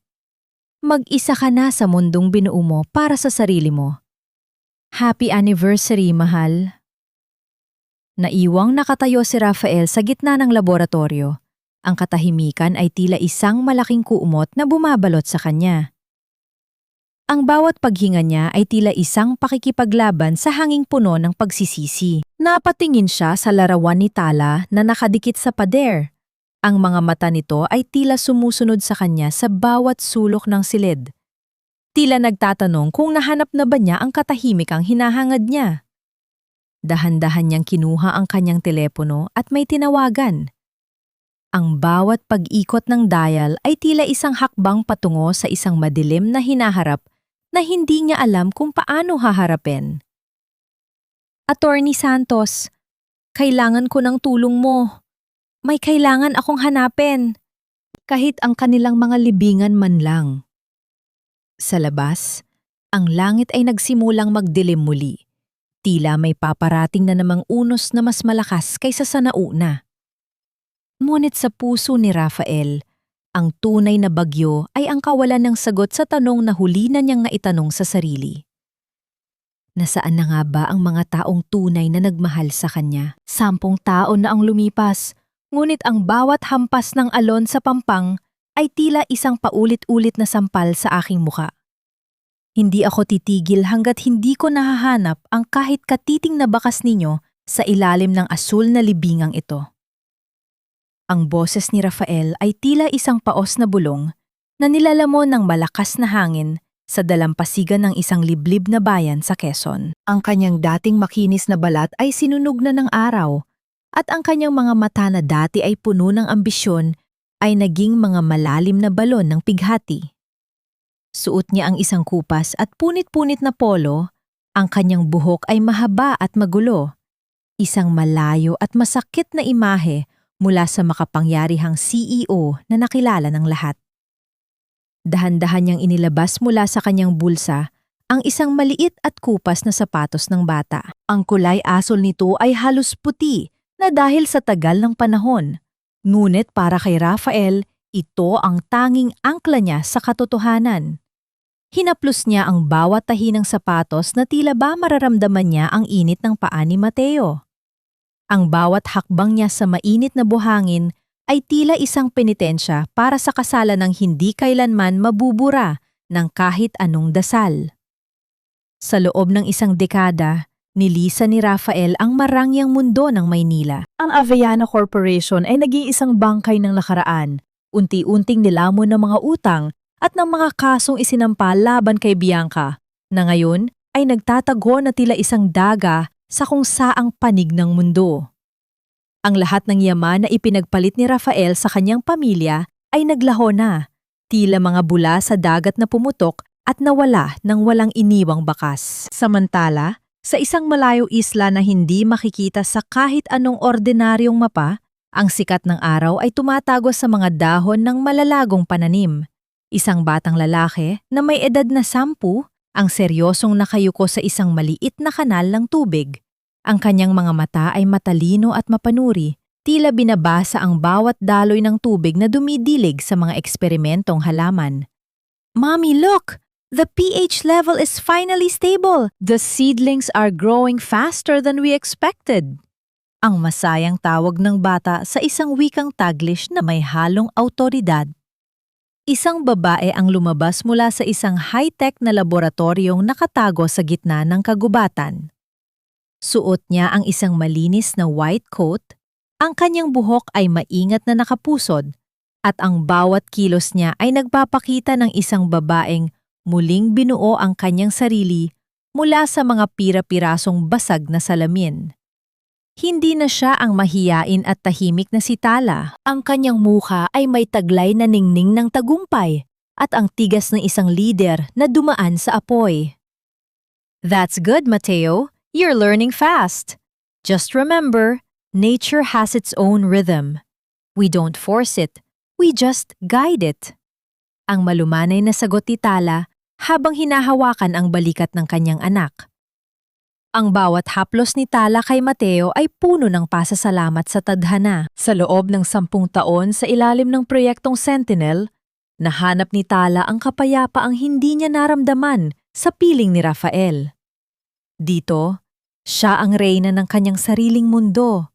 A: Mag-isa ka na sa mundong binuo mo para sa sarili mo. Happy anniversary, mahal. Naiwang nakatayo si Rafael sa gitna ng laboratorio. Ang katahimikan ay tila isang malaking kuumot na bumabalot sa kanya. Ang bawat paghinga niya ay tila isang pakikipaglaban sa hanging puno ng pagsisisi. Napatingin siya sa larawan ni Tala na nakadikit sa pader. Ang mga mata nito ay tila sumusunod sa kanya sa bawat sulok ng silid. Tila nagtatanong kung nahanap na ba niya ang katahimikang hinahangad niya. Dahan-dahan niyang kinuha ang kanyang telepono at may tinawagan. Ang bawat pag-ikot ng dial ay tila isang hakbang patungo sa isang madilim na hinaharap na hindi niya alam kung paano haharapin. Attorney Santos, kailangan ko ng tulong mo. May kailangan akong hanapin. Kahit ang kanilang mga libingan man lang. Sa labas, ang langit ay nagsimulang magdilim muli. Tila may paparating na namang unos na mas malakas kaysa sa nauna. Ngunit sa puso ni Rafael, ang tunay na bagyo ay ang kawalan ng sagot sa tanong na huli na niyang naitanong sa sarili. Nasaan na nga ba ang mga taong tunay na nagmahal sa kanya? 10 taon na ang lumipas, ngunit ang bawat hampas ng alon sa pampang ay tila isang paulit-ulit na sampal sa aking muka. Hindi ako titigil hanggat hindi ko nahahanap ang kahit katiting na bakas ninyo sa ilalim ng asul na libingang ito. Ang boses ni Rafael ay tila isang paos na bulong na nilalamon ng malakas na hangin sa dalampasigan ng isang liblib na bayan sa Quezon. Ang kanyang dating makinis na balat ay sinunog na ng araw at ang kanyang mga mata na dati ay puno ng ambisyon ay naging mga malalim na balon ng pighati. Suot niya ang isang kupas at punit-punit na polo, ang kanyang buhok ay mahaba at magulo. Isang malayo at masakit na imahe mula sa makapangyarihang CEO na nakilala ng lahat. Dahan-dahan niyang inilabas mula sa kanyang bulsa ang isang maliit at kupas na sapatos ng bata. Ang kulay asol nito ay halos puti na dahil sa tagal ng panahon. Ngunit para kay Rafael, Ito ang tanging angkla niya sa katotohanan. Hinaplos niya ang bawat tahi ng sapatos na tila ba mararamdaman niya ang init ng paa ni Mateo. Ang bawat hakbang niya sa mainit na buhangin ay tila isang penitensya para sa kasalan ng hindi kailanman mabubura ng kahit anong dasal. Sa loob ng isang dekada, nilisa ni Rafael ang marangyang mundo ng Maynila.
B: Ang Avellana Corporation ay nag-iisang bangkay ng nakaraan, unti-unting nilamon ng mga utang at ng mga kasong isinampa laban kay Bianca, na ngayon ay nagtatago na tila isang daga sa kung saang panig ng mundo. Ang lahat ng yaman na ipinagpalit ni Rafael sa kanyang pamilya ay naglaho na, tila mga bula sa dagat na pumutok at nawala ng walang iniwang bakas. Samantala, sa isang malayo isla na hindi makikita sa kahit anong ordinaryong mapa, ang sikat ng araw ay tumatago sa mga dahon ng malalagong pananim. Isang batang lalaki na may edad na 10 ang seryosong nakayuko sa isang maliit na kanal ng tubig. Ang kanyang mga mata ay matalino at mapanuri, tila binabasa ang bawat daloy ng tubig na dumidilig sa mga eksperimentong halaman. "Mommy, look! The pH level is finally stable. The seedlings are growing faster than we expected." Ang masayang tawag ng bata sa isang wikang Taglish na may halong awtoridad. Isang babae ang lumabas mula sa isang high-tech na laboratoryong nakatago sa gitna ng kagubatan. Suot niya ang isang malinis na white coat, ang kanyang buhok ay maingat na nakapusod, at ang bawat kilos niya ay nagpapakita ng isang babaeng muling binuo ang kanyang sarili mula sa mga pira-pirasong basag na salamin. Hindi na siya ang mahiyain at tahimik na si Tala. Ang kanyang mukha ay may taglay na ningning ng tagumpay at ang tigas ng isang lider na dumaan sa apoy. "That's good, Mateo. You're learning fast. Just remember, nature has its own rhythm. We don't force it, we just guide it." Ang malumanay na sagot ni Tala habang hinahawakan ang balikat ng kanyang anak. Ang bawat haplos ni Tala kay Mateo ay puno ng pasasalamat sa tadhana. Sa loob ng 10 taon sa ilalim ng proyektong Sentinel, nahanap ni Tala ang kapayapaang hindi niya naramdaman sa piling ni Rafael. Dito, siya ang reyna ng kanyang sariling mundo.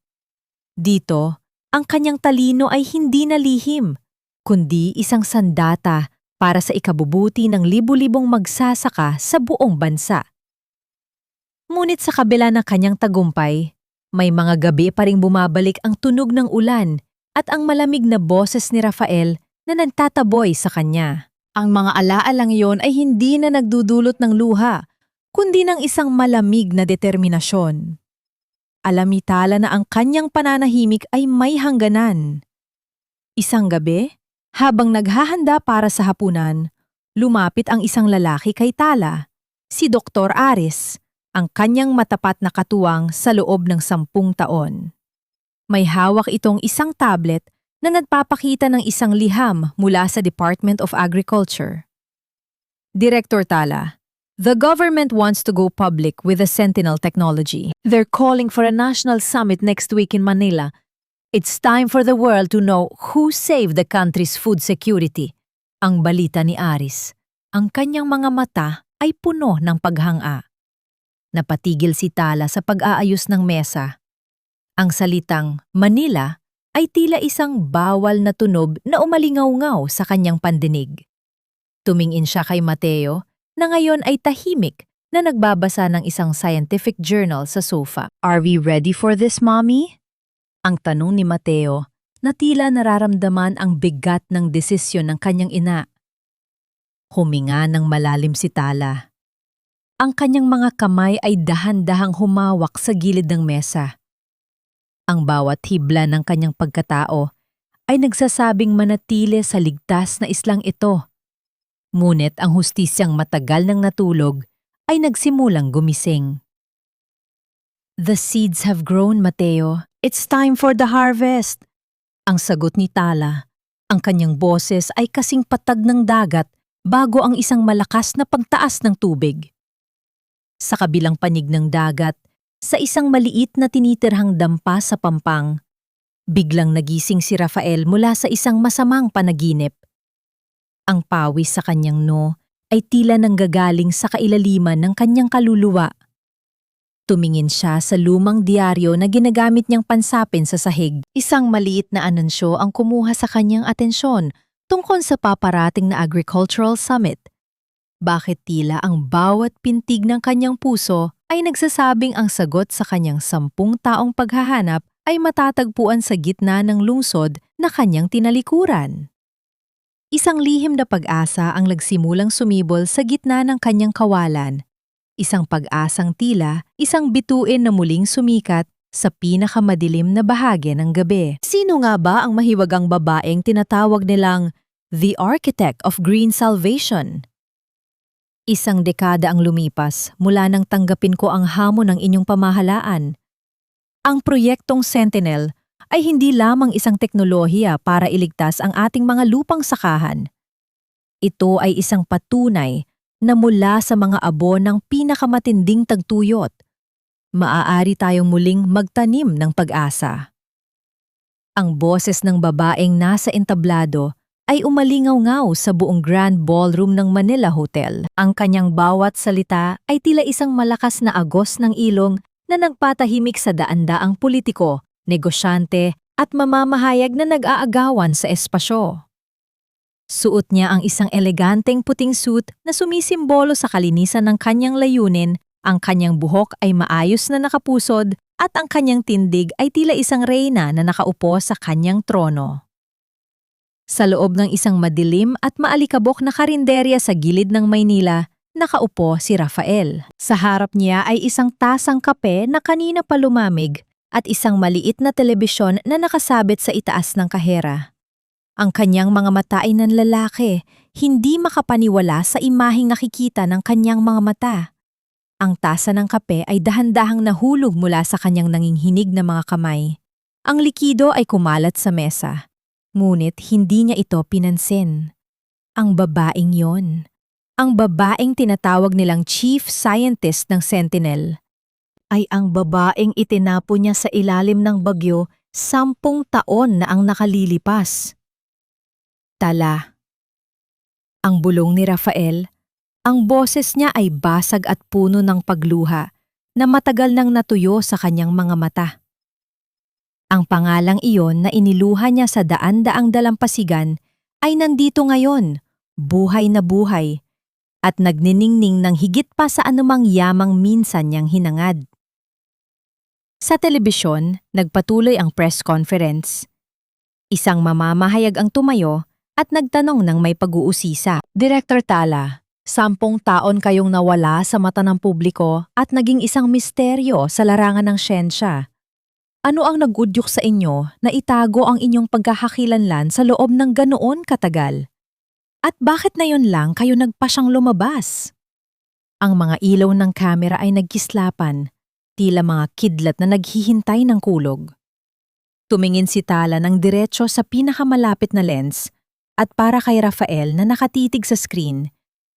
B: Dito, ang kanyang talino ay hindi na lihim, kundi isang sandata para sa ikabubuti ng libu-libong magsasaka sa buong bansa. Ngunit sa kabila ng kanyang tagumpay, may mga gabi pa ring bumabalik ang tunog ng ulan at ang malamig na boses ni Rafael na nagtataboy sa kanya. Ang mga alaalang iyon ay hindi na nagdudulot ng luha, kundi ng isang malamig na determinasyon. Alam ni Tala na ang kanyang pananahimik ay may hangganan. Isang gabi, habang naghahanda para sa hapunan, lumapit ang isang lalaki kay Tala, si Dr. Aris, ang kanyang matapat na katuwang sa loob ng 10 taon. May hawak itong isang tablet na nagpapakita ng isang liham mula sa Department of Agriculture. "Director Tala, the government wants to go public with the Sentinel technology. They're calling for a national summit next week in Manila. It's time for the world to know who saved the country's food security." Ang balita ni Aris. Ang kanyang mga mata ay puno ng paghanga. Napatigil si Tala sa pag-aayos ng mesa. Ang salitang Manila ay tila isang bawal na tunog na umalingaw-ngaw sa kanyang pandinig. Tumingin siya kay Mateo na ngayon ay tahimik na nagbabasa ng isang scientific journal sa sofa. "Are we ready for this, Mommy?" Ang tanong ni Mateo na tila nararamdaman ang bigat ng desisyon ng kanyang ina. Huminga ng malalim si Tala. Ang kanyang mga kamay ay dahan-dahang humawak sa gilid ng mesa. Ang bawat hibla ng kanyang pagkatao ay nagsasabing manatili sa ligtas na islang ito. Ngunit ang hustisyang matagal nang natulog ay nagsimulang gumising. "The seeds have grown, Mateo. It's time for the harvest." Ang sagot ni Tala. Ang kanyang boses ay kasing patag ng dagat bago ang isang malakas na pagtaas ng tubig. Sa kabilang panig ng dagat, sa isang maliit na tinitirhang dampa sa pampang, Biglang nagising si Rafael mula sa isang masamang panaginip. Ang pawis sa kanyang noo ay tila nanggagaling sa kailaliman ng kanyang kaluluwa. Tumingin siya sa lumang diaryo na ginagamit niyang pansapin sa sahig. Isang maliit na anunsyo ang kumuha sa kanyang atensyon tungkol sa paparating na agricultural summit. Bakit tila ang bawat pintig ng kanyang puso ay nagsasabing ang sagot sa kanyang 10 taong paghahanap ay matatagpuan sa gitna ng lungsod na kanyang tinalikuran. Isang lihim na pag-asa ang nagsimulang sumibol sa gitna ng kanyang kawalan. Isang pag-asang tila, isang bituin na muling sumikat sa pinakamadilim na bahagi ng gabi. Sino nga ba ang mahiwagang babaeng tinatawag nilang The Architect of Green Salvation? Isang dekada ang lumipas mula nang tanggapin ko ang hamon ng inyong pamahalaan. Ang proyektong Sentinel ay hindi lamang isang teknolohiya para iligtas ang ating mga lupang sakahan. Ito ay isang patunay na mula sa mga abo ng pinakamatinding tagtuyot, maaari tayong muling magtanim ng pag-asa. Ang boses ng babaeng nasa entablado ay umalingaw-ngaw sa buong Grand Ballroom ng Manila Hotel. Ang kanyang bawat salita ay tila isang malakas na agos ng ilong na nagpatahimik sa daan-daang politiko, negosyante at mamamahayag na nag-aagawan sa espasyo. Suot niya ang isang eleganteng puting suit na sumisimbolo sa kalinisan ng kanyang layunin, ang kanyang buhok ay maayos na nakapusod at ang kanyang tindig ay tila isang reyna na nakaupo sa kanyang trono. Sa loob ng isang madilim at maalikabok na karinderya sa gilid ng Maynila, nakaupo si Rafael. Sa harap niya ay isang tasang kape na kanina pa lumamig at isang maliit na telebisyon na nakasabit sa itaas ng kahera. Ang kanyang mga mata ay nanlalaki, hindi makapaniwala sa imaheng nakikita ng kanyang mga mata. Ang tasa ng kape ay dahan-dahang nahulog mula sa kanyang nanginghinig na mga kamay. Ang likido ay kumalat sa mesa, ngunit hindi niya ito pinansin. Ang babaeng yon, ang babaeng tinatawag nilang Chief Scientist ng Sentinel, ay ang babaeng itinapo niya sa ilalim ng bagyo 10 taon na ang nakalilipas. Tala. Ang bulong ni Rafael, ang boses niya ay basag at puno ng pagluha na matagal nang natuyo sa kanyang mga mata. Ang pangalang iyon na iniluha niya sa daan-daang dalampasigan ay nandito ngayon, buhay na buhay, at nagniningning ng higit pa sa anumang yamang minsan niyang hinangad. Sa telebisyon, nagpatuloy ang press conference. Isang mamamahayag ang tumayo at nagtanong ng may pag-uusisa. Director Tala, 10 taon kayong nawala sa mata ng publiko at naging isang misteryo sa larangan ng siyensya. Ano ang nagudyok sa inyo na itago ang inyong pagkakakilanlan sa loob ng ganoon katagal? At bakit na yon lang kayo nagpasyang lumabas? Ang mga ilaw ng kamera ay nagkislapan, tila mga kidlat na naghihintay ng kulog. Tumingin si Tala ng diretso sa pinakamalapit na lens at para kay Rafael na nakatitig sa screen,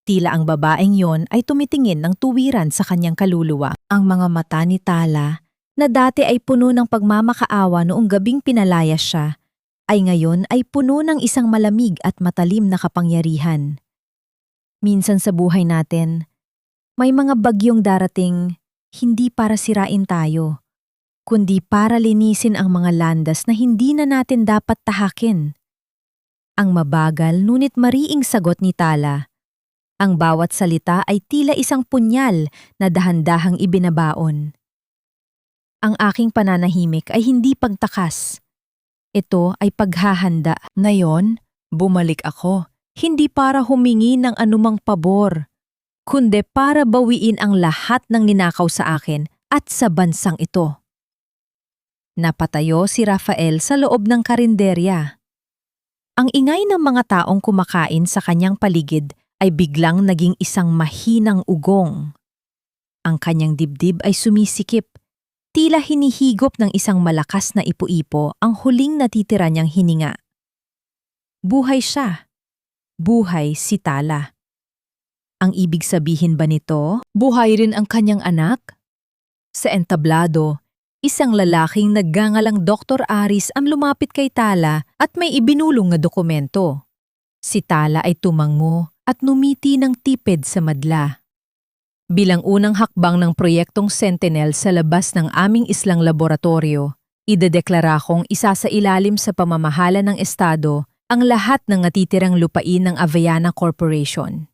B: tila ang babaeng yon ay tumitingin ng tuwiran sa kanyang kaluluwa. Ang mga mata ni Tala, na dati ay puno ng pagmamakaawa noong gabing pinalayas siya, ay ngayon ay puno ng isang malamig at matalim na kapangyarihan. Minsan sa buhay natin, may mga bagyong darating hindi para sirain tayo, kundi para linisin ang mga landas na hindi na natin dapat tahakin. Ang mabagal ngunit mariing sagot ni Tala. Ang bawat salita ay tila isang punyal na dahan-dahang ibinabaon. Ang aking pananahimik ay hindi pagtakas. Ito ay paghahanda. Ngayon, bumalik ako, hindi para humingi ng anumang pabor, kundi para bawiin ang lahat ng ninakaw sa akin at sa bansang ito. Napatayo si Rafael sa loob ng karinderya. Ang ingay ng mga taong kumakain sa kanyang paligid ay biglang naging isang mahinang ugong. Ang kanyang dibdib ay sumisikip, tila hinihigop ng isang malakas na ipo-ipo ang huling natitira niyang hininga. Buhay siya. Buhay si Tala. Ang ibig sabihin ba nito, buhay rin ang kanyang anak? Sa entablado,
A: Isang lalaking naggangalang Dr. Aris ang lumapit kay Tala at may ibinulong na dokumento. Si Tala ay tumango at numiti ng tipid sa madla. Bilang unang hakbang ng proyektong Sentinel sa labas ng aming islang laboratorio, idedeklara kong isa sa ilalim sa pamamahala ng Estado ang lahat ng natitirang lupain ng Aveanna Corporation.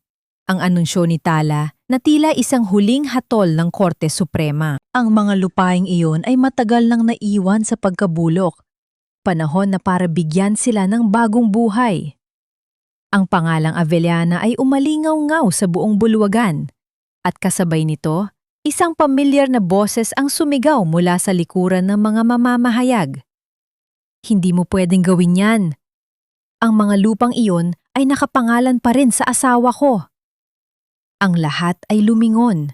A: Ang anunsyo ni Tala na tila isang huling hatol ng Korte Suprema. Ang mga lupaing iyon ay matagal nang naiwan sa pagkabulok. Panahon na para bigyan sila ng bagong buhay. Ang pangalang Aveanna ay umalingaw-ngaw sa buong bulwagan. At kasabay nito, isang pamilyar na boses ang sumigaw mula sa likuran ng mga mamamahayag. Hindi mo pwedeng gawin yan. Ang mga lupang iyon ay nakapangalan pa rin sa asawa ko. Ang lahat ay lumingon.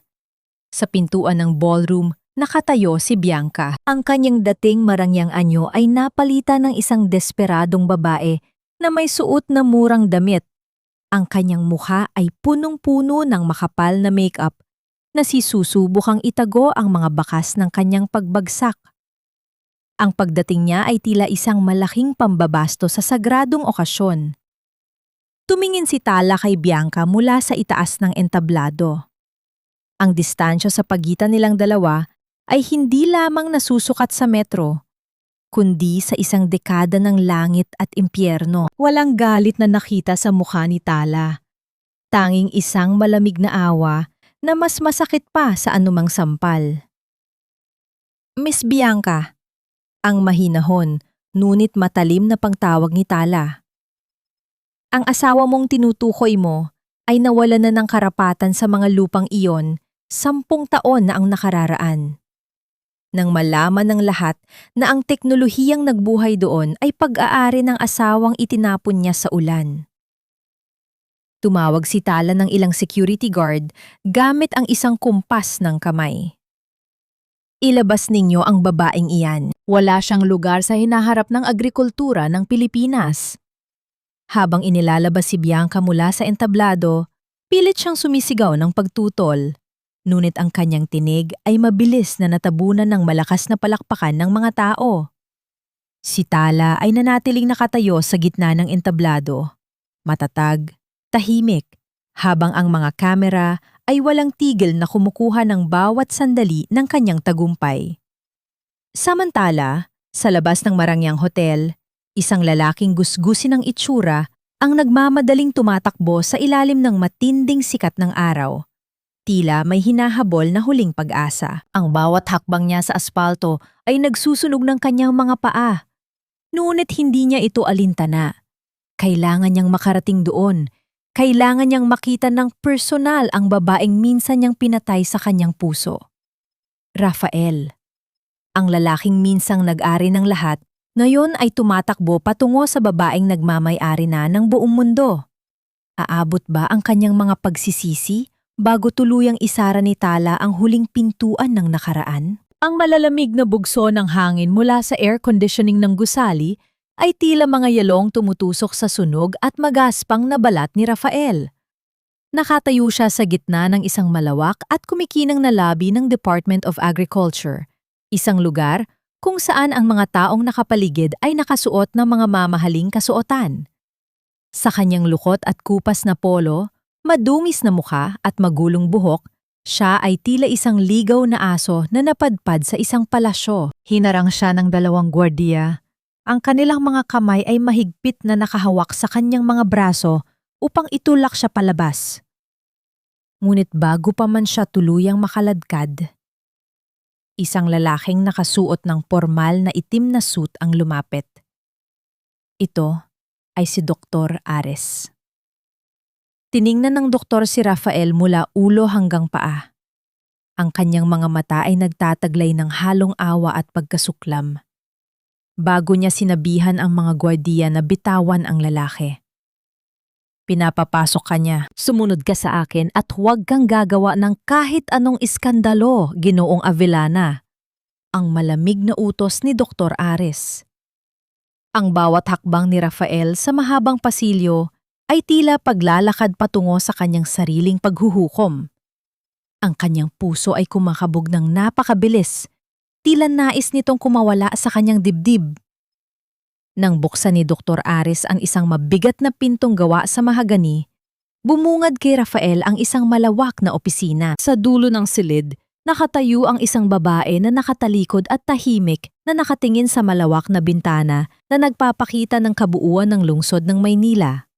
A: Sa pintuan ng ballroom, nakatayo si Bianca. Ang kanyang dating marangyang anyo ay napalitan ng isang desperadong babae na may suot na murang damit. Ang kanyang mukha ay punong-puno ng makapal na makeup na sisusubukang itago ang mga bakas ng kanyang pagbagsak. Ang pagdating niya ay tila isang malaking pambabasto sa sagradong okasyon. Tumingin si Tala kay Bianca mula sa itaas ng entablado. Ang distansya sa pagitan nilang dalawa ay hindi lamang nasusukat sa metro, kundi sa isang dekada ng langit at impyerno. Walang galit na nakita sa mukha ni Tala. Tanging isang malamig na awa na mas masakit pa sa anumang sampal. Miss Bianca, ang mahinahon, ngunit matalim na pangtawag ni Tala. Ang asawa mong tinutukoy mo ay nawalan na ng karapatan sa mga lupang iyon 10 taon na ang nakararaan. Nang malaman ng lahat na ang teknolohiyang nagbuhay doon ay pag-aari ng asawang itinapon niya sa ulan. Tumawag si Tala ng ilang security guard gamit ang isang kumpas ng kamay. Ilabas ninyo ang babaeng iyan. Wala siyang lugar sa hinaharap ng agrikultura ng Pilipinas. Habang inilalabas si Bianca mula sa entablado, pilit siyang sumisigaw ng pagtutol. Ngunit ang kanyang tinig ay mabilis na natabunan ng malakas na palakpakan ng mga tao. Si Tala ay nanatiling nakatayo sa gitna ng entablado. Matatag, tahimik, habang ang mga kamera ay walang tigil na kumukuha ng bawat sandali ng kanyang tagumpay. Samantala, sa labas ng marangyang hotel, isang lalaking gusgusin ng itsura ang nagmamadaling tumatakbo sa ilalim ng matinding sikat ng araw. Tila may hinahabol na huling pag-asa. Ang bawat hakbang niya sa aspalto ay nagsusunog ng kanyang mga paa. Ngunit hindi niya ito alintana. Kailangan niyang makarating doon. Kailangan niyang makita ng personal ang babaeng minsan niyang pinatay sa kanyang puso. Rafael. Ang lalaking minsang nag-ari ng lahat, ngayon ay tumatakbo patungo sa babaeng nagmamay-ari na ng buong mundo. Aabot ba ang kanyang mga pagsisisi bago tuluyang isara ni Tala ang huling pintuan ng nakaraan? Ang malalamig na bugso ng hangin mula sa air conditioning ng gusali ay tila mga yalong tumutusok sa sunog at magaspang na balat ni Rafael. Nakatayo siya sa gitna ng isang malawak at kumikinang na lobby ng Department of Agriculture, isang lugar kung saan ang mga taong nakapaligid ay nakasuot ng mga mamahaling kasuotan. Sa kanyang lukot at kupas na polo, madungis na mukha at magulong buhok, siya ay tila isang ligaw na aso na napadpad sa isang palasyo. Hinarang siya ng 2 gwardiya. Ang kanilang mga kamay ay mahigpit na nakahawak sa kanyang mga braso upang itulak siya palabas. Ngunit bago pa man siya tuluyang makaladkad, isang lalaking nakasuot ng pormal na itim na suit ang lumapit. Ito ay si Dr. Ares. Tiningnan ng doktor si Rafael mula ulo hanggang paa. Ang kanyang mga mata ay nagtataglay ng halong awa at pagkasuklam. Bago niya sinabihan ang mga gwardiya na bitawan ang lalaki. Pinapapasok ka niya. Sumunod ka sa akin at huwag kang gagawa ng kahit anong iskandalo, Ginoong Avellana. Ang malamig na utos ni Dr. Ares. Ang bawat hakbang ni Rafael sa mahabang pasilyo ay tila paglalakad patungo sa kanyang sariling paghuhukom. Ang kanyang puso ay kumakabog ng napakabilis,
B: Tila nais nitong kumawala sa kanyang dibdib. Nang buksan ni Dr. Aris ang isang mabigat na pintong gawa sa mahagani, bumungad kay Rafael ang isang malawak na opisina. Sa dulo ng silid, nakatayo ang isang babae na nakatalikod at tahimik na nakatingin sa malawak na bintana na nagpapakita ng kabuuan ng lungsod ng Maynila.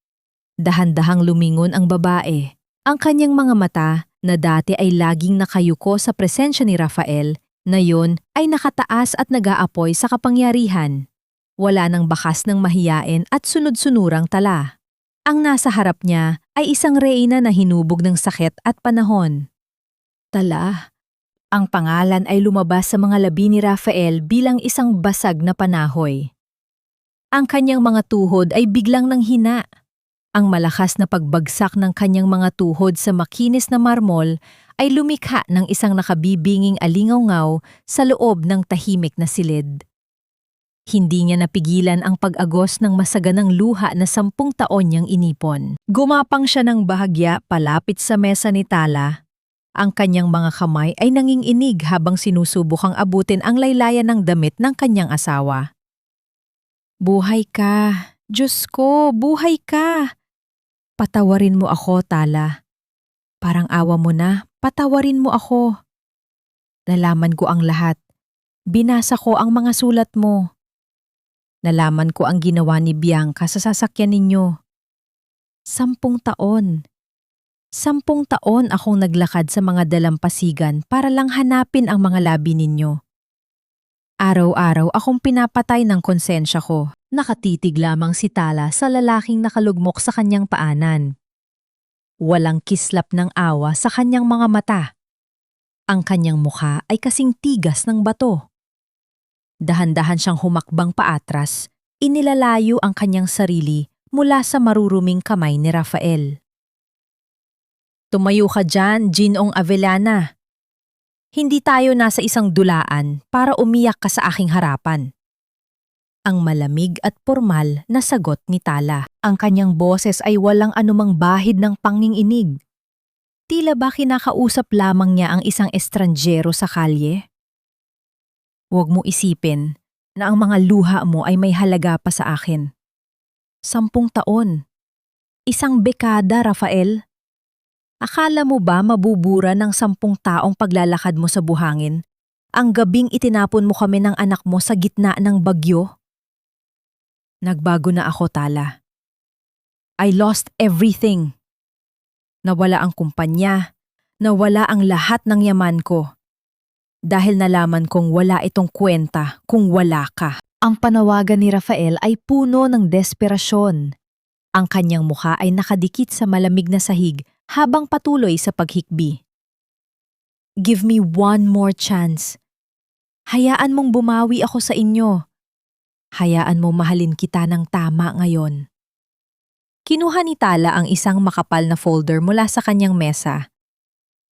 B: Dahan-dahang lumingon ang babae. Ang kanyang mga mata, na dati ay laging nakayuko sa presensya ni Rafael, ngayon ay nakataas at nag-aapoy sa kapangyarihan. Wala nang bakas ng mahiyain at sunod-sunurang tala. Ang nasa harap niya ay isang reyna na hinubog ng sakit at panahon. Tala. Ang pangalan ay lumabas sa mga labi ni Rafael bilang isang basag na panahoy. Ang kanyang mga tuhod ay biglang nanghina. Ang malakas na pagbagsak ng kanyang mga tuhod sa makinis na marmol ay lumikha ng isang nakabibinging alingaw-ngaw sa loob ng tahimik na silid. Hindi niya napigilan ang pag-agos ng masaganang luha na 10 taon niyang inipon. Gumapang siya ng bahagya palapit sa mesa ni Tala. Ang kanyang mga kamay ay nanginginig habang sinusubukang abutin ang laylayan ng damit ng kanyang asawa. Buhay ka! Diyos ko, buhay ka! Patawarin mo ako, Tala. Parang awa mo na, patawarin mo ako. Nalaman ko ang lahat. Binasa ko ang mga sulat mo. Nalaman ko ang ginawa ni Bianca sa sasakyan ninyo. 10 taon. 10 taon akong naglakad sa mga dalampasigan para lang hanapin ang mga labi ninyo. Araw-araw akong pinapatay ng konsensya ko. Nakatitig lamang si Tala sa lalaking nakalugmok sa kanyang paanan. Walang kislap ng awa sa kanyang mga mata. Ang kanyang mukha ay kasing tigas ng bato. Dahan-dahan siyang humakbang paatras, inilalayo ang kanyang sarili mula sa maruruming kamay ni Rafael. Tumayo ka dyan, Ginong Avellana. Hindi tayo nasa isang dulaan para umiyak ka sa aking harapan. Ang malamig at pormal na sagot ni Tala. Ang kanyang boses ay walang anumang bahid ng panginginig. Tila ba kinakausap lamang niya ang isang estranjero sa kalye? Huwag mo isipin na ang mga luha mo ay may halaga pa sa akin. 10 taon. 1 dekada, Rafael. Akala mo ba mabubura ng 10 taong paglalakad mo sa buhangin? Ang gabing itinapon mo kami ng anak mo sa gitna ng bagyo? Nagbago na ako, Tala. I lost everything. Nawala ang kumpanya, nawala ang lahat ng yaman ko. Dahil nalaman kong wala itong kwenta kung wala ka. Ang panawagan ni Rafael ay puno ng desperasyon. Ang kanyang mukha ay nakadikit sa malamig na sahig habang patuloy sa paghikbi. Give me one more chance. Hayaan mong bumawi ako sa inyo. Hayaan mo mahalin kita ng tama ngayon. Kinuha ni Tala ang isang makapal na folder mula sa kanyang mesa.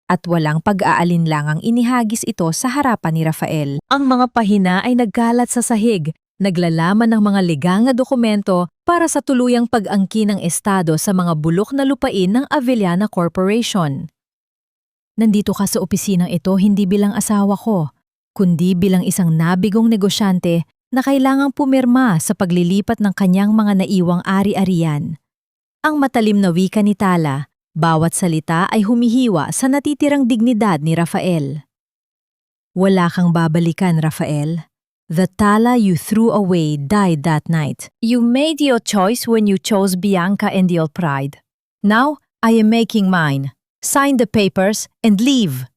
B: At walang pag-aalinlangang inihagis ito sa harapan ni Rafael. Ang mga pahina ay nagkalat sa sahig, naglalaman ng mga legal na dokumento para sa tuluyang pag-angkin ng estado sa mga bulok na lupain ng Avellana Corporation. Nandito ka sa opisinang ito hindi bilang asawa ko, kundi bilang isang nabigong negosyante na kailangang pumirma sa paglilipat ng kanyang mga naiwang ari-arian. Ang matalim na wika ni Tala, bawat salita ay humihiwa sa natitirang dignidad ni Rafael. Wala kang babalikan, Rafael. The Tala you threw away died that night. You made your choice when you chose Bianca and your pride. Now, I am making mine. Sign the papers and leave.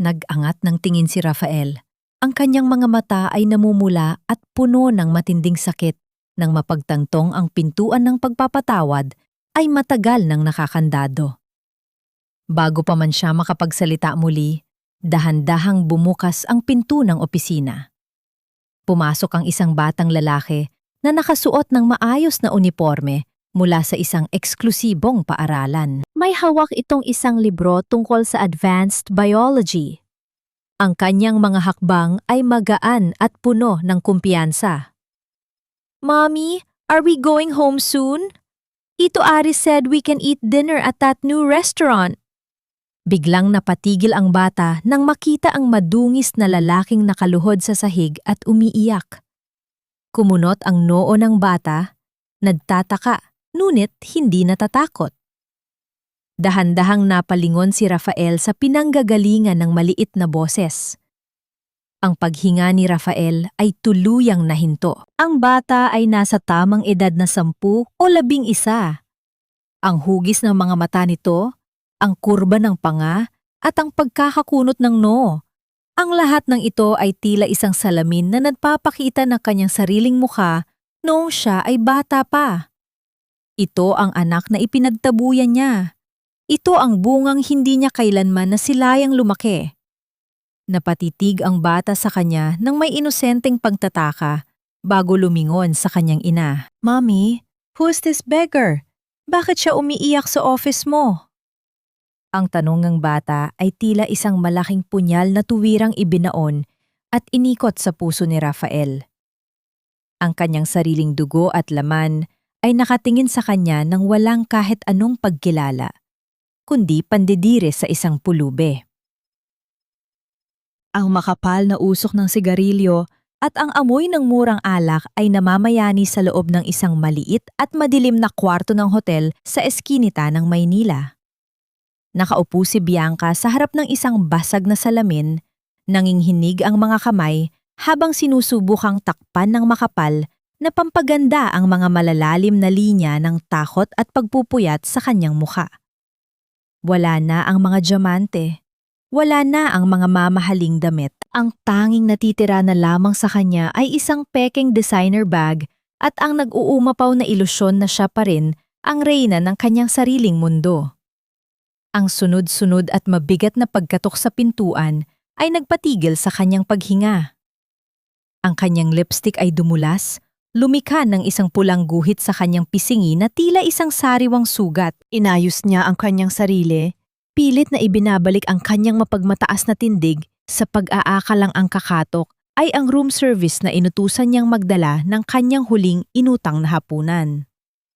B: Nag-angat ng tingin si Rafael. Ang kanyang mga mata ay namumula at puno ng matinding sakit. Nang mapagtantong ang pintuan ng pagpapatawad, ay matagal nang nakakandado. Bago pa man siya makapagsalita muli, dahan-dahang bumukas ang pinto ng opisina. Pumasok ang isang batang lalaki na nakasuot ng maayos na uniforme mula sa isang eksklusibong paaralan. May hawak itong isang libro tungkol sa advanced biology. Ang kanyang mga hakbang ay magaan at puno ng kumpiyansa. Mommy, are we going home soon? Tito Aris said we can eat dinner at that new restaurant. Biglang napatigil ang bata nang makita ang madungis na lalaking nakaluhod sa sahig at umiiyak. Kumunot ang noo ng bata, nagtataka, ngunit hindi natatakot. Dahan-dahang napalingon si Rafael sa pinanggagalingan ng maliit na boses. Ang paghinga ni Rafael ay tuluyang nahinto. Ang bata ay nasa tamang edad na 10 o 11. Ang hugis ng mga mata nito, ang kurba ng panga, at ang pagkakakunot ng noo. Ang lahat ng ito ay tila isang salamin na nagpapakita ng kanyang sariling mukha noong siya ay bata pa. Ito ang anak na ipinagtabuyan niya. Ito ang bungang hindi niya kailanman nasilayang lumaki. Napatitig ang bata sa kanya nang may inosenteng pagtataka bago lumingon sa kanyang ina. "Mommy, who's this beggar? Bakit siya umiiyak sa office mo?" Ang tanong ng bata ay tila isang malaking punyal na tuwirang ibinaon at inikot sa puso ni Rafael. Ang kanyang sariling dugo at laman ay nakatingin sa kanya nang walang kahit anong pagkilala, kundi pandidire sa isang pulube. Ang makapal na usok ng sigarilyo at ang amoy ng murang alak ay namamayani sa loob ng isang maliit at madilim na kwarto ng hotel sa eskinita ng Maynila. Nakaupo si Bianca sa harap ng isang basag na salamin, nanginghinig ang mga kamay habang sinusubukang takpan ng makapal na pampaganda ang mga malalalim na linya ng takot at pagpupuyat sa kanyang mukha. Wala na ang mga diamante. Wala na ang mga mamahaling damit. Ang tanging natitira na lamang sa kanya ay isang peking designer bag at ang nag-uumapaw na ilusyon na siya pa rin ang reyna ng kanyang sariling mundo. Ang sunod-sunod at mabigat na pagkatok sa pintuan ay nagpatigil sa kanyang paghinga. Ang kanyang lipstick ay dumulas, lumikha ng isang pulang guhit sa kanyang pisingi na tila isang sariwang sugat. Inayos niya ang kanyang sarili, pilit na ibinabalik ang kanyang mapagmataas na tindig sa pag-aakalang ang kakatok ay ang room service na inutusan niyang magdala ng kanyang huling inutang na hapunan.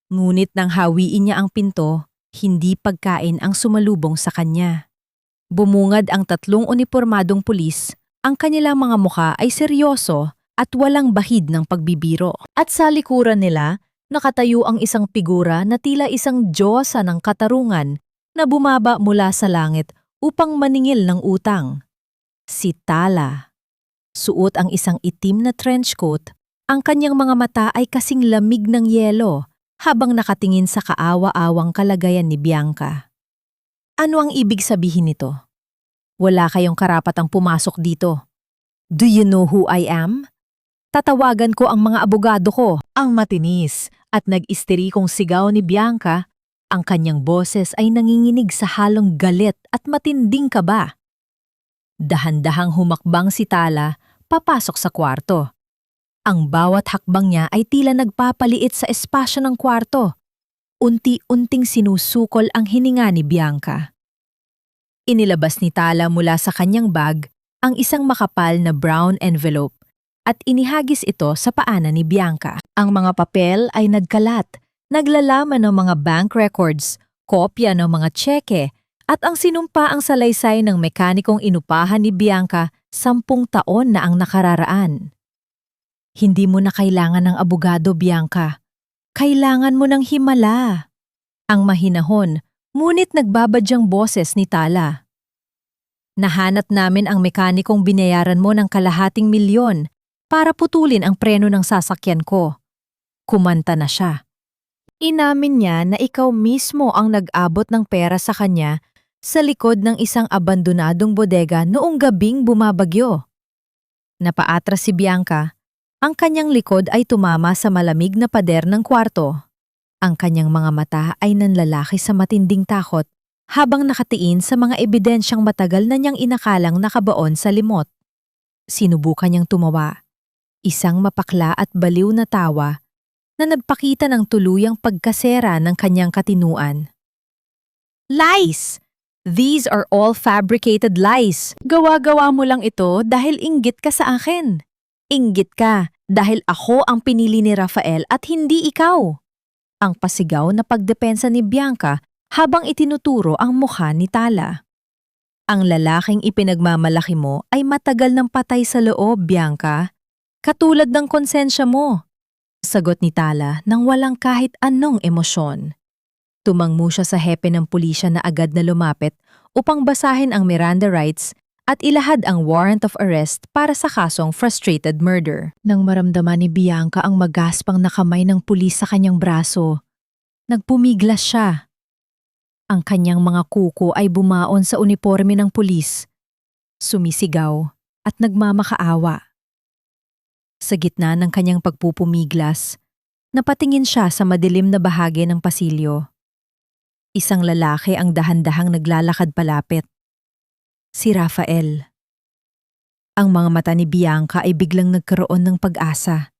B: Ngunit nang hawiin niya ang pinto, hindi pagkain ang sumalubong sa kanya. Bumungad ang 3 unipormadong pulis, ang kanilang mga mukha ay seryoso at walang bahid ng pagbibiro. At sa likuran nila, nakatayo ang isang figura na tila isang diyosa ng katarungan na bumaba mula sa langit upang maningil ng utang. Si Tala. Suot ang isang itim na trench coat, ang kanyang mga mata ay kasing lamig ng yelo habang nakatingin sa kaawa-awang kalagayan ni Bianca. Ano ang ibig sabihin nito? Wala kayong karapatang pumasok dito. Do you know who I am? Tatawagan ko ang mga abogado ko. Ang matinis at nag-isterikong sigaw ni Bianca, ang kanyang boses ay nanginginig sa halong galit at matinding kaba. Dahan-dahang humakbang si Tala papasok sa kwarto. Ang bawat hakbang niya ay tila nagpapaliit sa espasyo ng kwarto. Unti-unting sinusukol ang hininga ni Bianca. Inilabas ni Tala mula sa kanyang bag ang isang makapal na brown envelope at inihagis ito sa paanan ni Bianca. Ang mga papel ay nagkalat, naglalaman ng mga bank records, kopya ng mga tseke, at ang sinumpaang salaysay ng mekanikong inupahan ni Bianca 10 taon na ang nakararaan. Hindi mo na kailangan ng abogado, Bianca. Kailangan mo ng himala. Ang mahinahon, ngunit nagbabadyang boses ni Tala. Nahanap namin ang mekanikong binayaran mo ng $250,000 para putulin ang preno ng sasakyan ko. Kumanta na siya. Inamin niya na ikaw mismo ang nag-abot ng pera sa kanya sa likod ng isang abandonadong bodega noong gabing bumabagyo. Napaatras si Bianca. Ang kanyang likod ay tumama sa malamig na pader ng kwarto. Ang kanyang mga mata ay nanlalaki sa matinding takot habang nakatiin sa mga ebidensyang matagal na niyang inakalang nakabaon sa limot. Sinubukan niyang tumawa. Isang mapakla at baliw na tawa na nagpakita ng tuluyang pagkasera ng kanyang katinuan. Lies! These are all fabricated lies. Gawa-gawa mo lang ito dahil inggit ka sa akin. Inggit ka dahil ako ang pinili ni Rafael at hindi ikaw. Ang pasigaw na pagdepensa ni Bianca habang itinuturo ang mukha ni Tala.
A: Ang lalaking ipinagmamalaki mo ay matagal ng patay sa loob, Bianca. Katulad ng konsensya mo. Sagot ni Tala nang walang kahit anong emosyon. Tumangmo siya sa hepe ng pulisya na agad na lumapit upang basahin ang Miranda rights at ilahad ang warrant of arrest para sa kasong frustrated murder.
B: Nang maramdaman ni Bianca ang magaspang na kamay ng pulis sa kanyang braso, nagpumiglas siya. Ang kanyang mga kuko ay bumaon sa uniforme ng pulis, sumisigaw at nagmamakaawa. Sa gitna ng kanyang pagpupumiglas, napatingin siya sa madilim na bahagi ng pasilyo. Isang lalaki ang dahan-dahang naglalakad palapit. Si Rafael. Ang mga mata ni Bianca ay biglang nagkaroon ng pag-asa.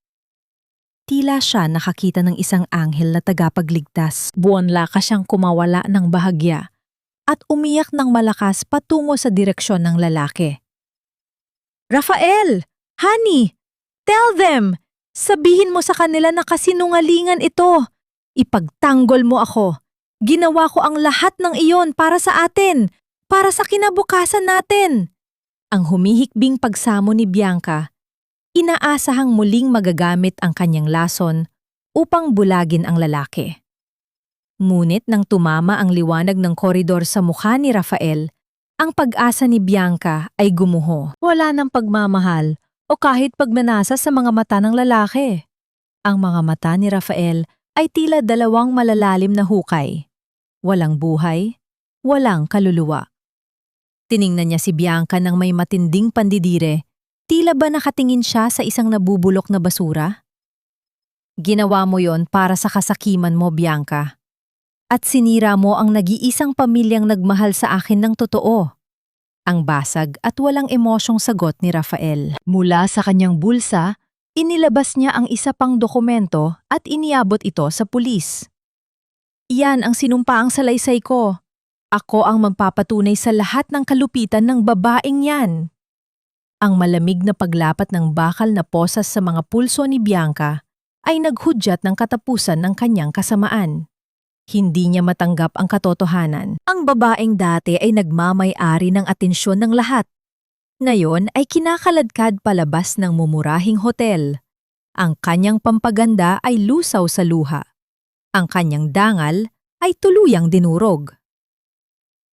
B: Tila siya nakakita ng isang anghel na tagapagligtas. Buwan lakas siyang kumawala ng bahagya at umiyak ng malakas patungo sa direksyon ng lalaki. Rafael! Honey! Tell them! Sabihin mo sa kanila na kasinungalingan ito. Ipagtanggol mo ako. Ginawa ko ang lahat ng iyon para sa atin, para sa kinabukasan natin. Ang humihikbing pagsamo ni Bianca, inaasahang muling magagamit ang kanyang lason upang bulagin ang lalaki. Ngunit nang tumama ang liwanag ng koridor sa mukha ni Rafael, ang pag-asa ni Bianca ay gumuho. Wala ng pagmamahal o kahit pagmanasa sa mga mata ng lalaki. Ang mga mata ni Rafael ay tila dalawang malalalim na hukay. Walang buhay, walang kaluluwa. Tiningnan niya si Bianca ng may matinding pandidire. Tila ba nakatingin siya sa isang nabubulok na basura? Ginawa mo yon para sa kasakiman mo, Bianca. At sinira mo ang nag-iisang pamilyang nagmahal sa akin ng totoo. Ang basag at walang emosyong sagot ni Rafael. Mula sa kanyang bulsa, inilabas niya ang isa pang dokumento at iniabot ito sa pulis. Iyan ang sinumpaang salaysay ko. Ako ang magpapatunay sa lahat ng kalupitan ng babaeng yan. Ang malamig na paglapat ng bakal na posas sa mga pulso ni Bianca ay naghudyat ng katapusan ng kanyang kasamaan. Hindi niya matanggap ang katotohanan. Ang babaeng dati ay nagmamay-ari ng atensyon ng lahat. Ngayon ay kinakaladkad palabas ng mumurahing hotel. Ang kanyang pampaganda ay lusaw sa luha. Ang kanyang dangal ay tuluyang dinurog.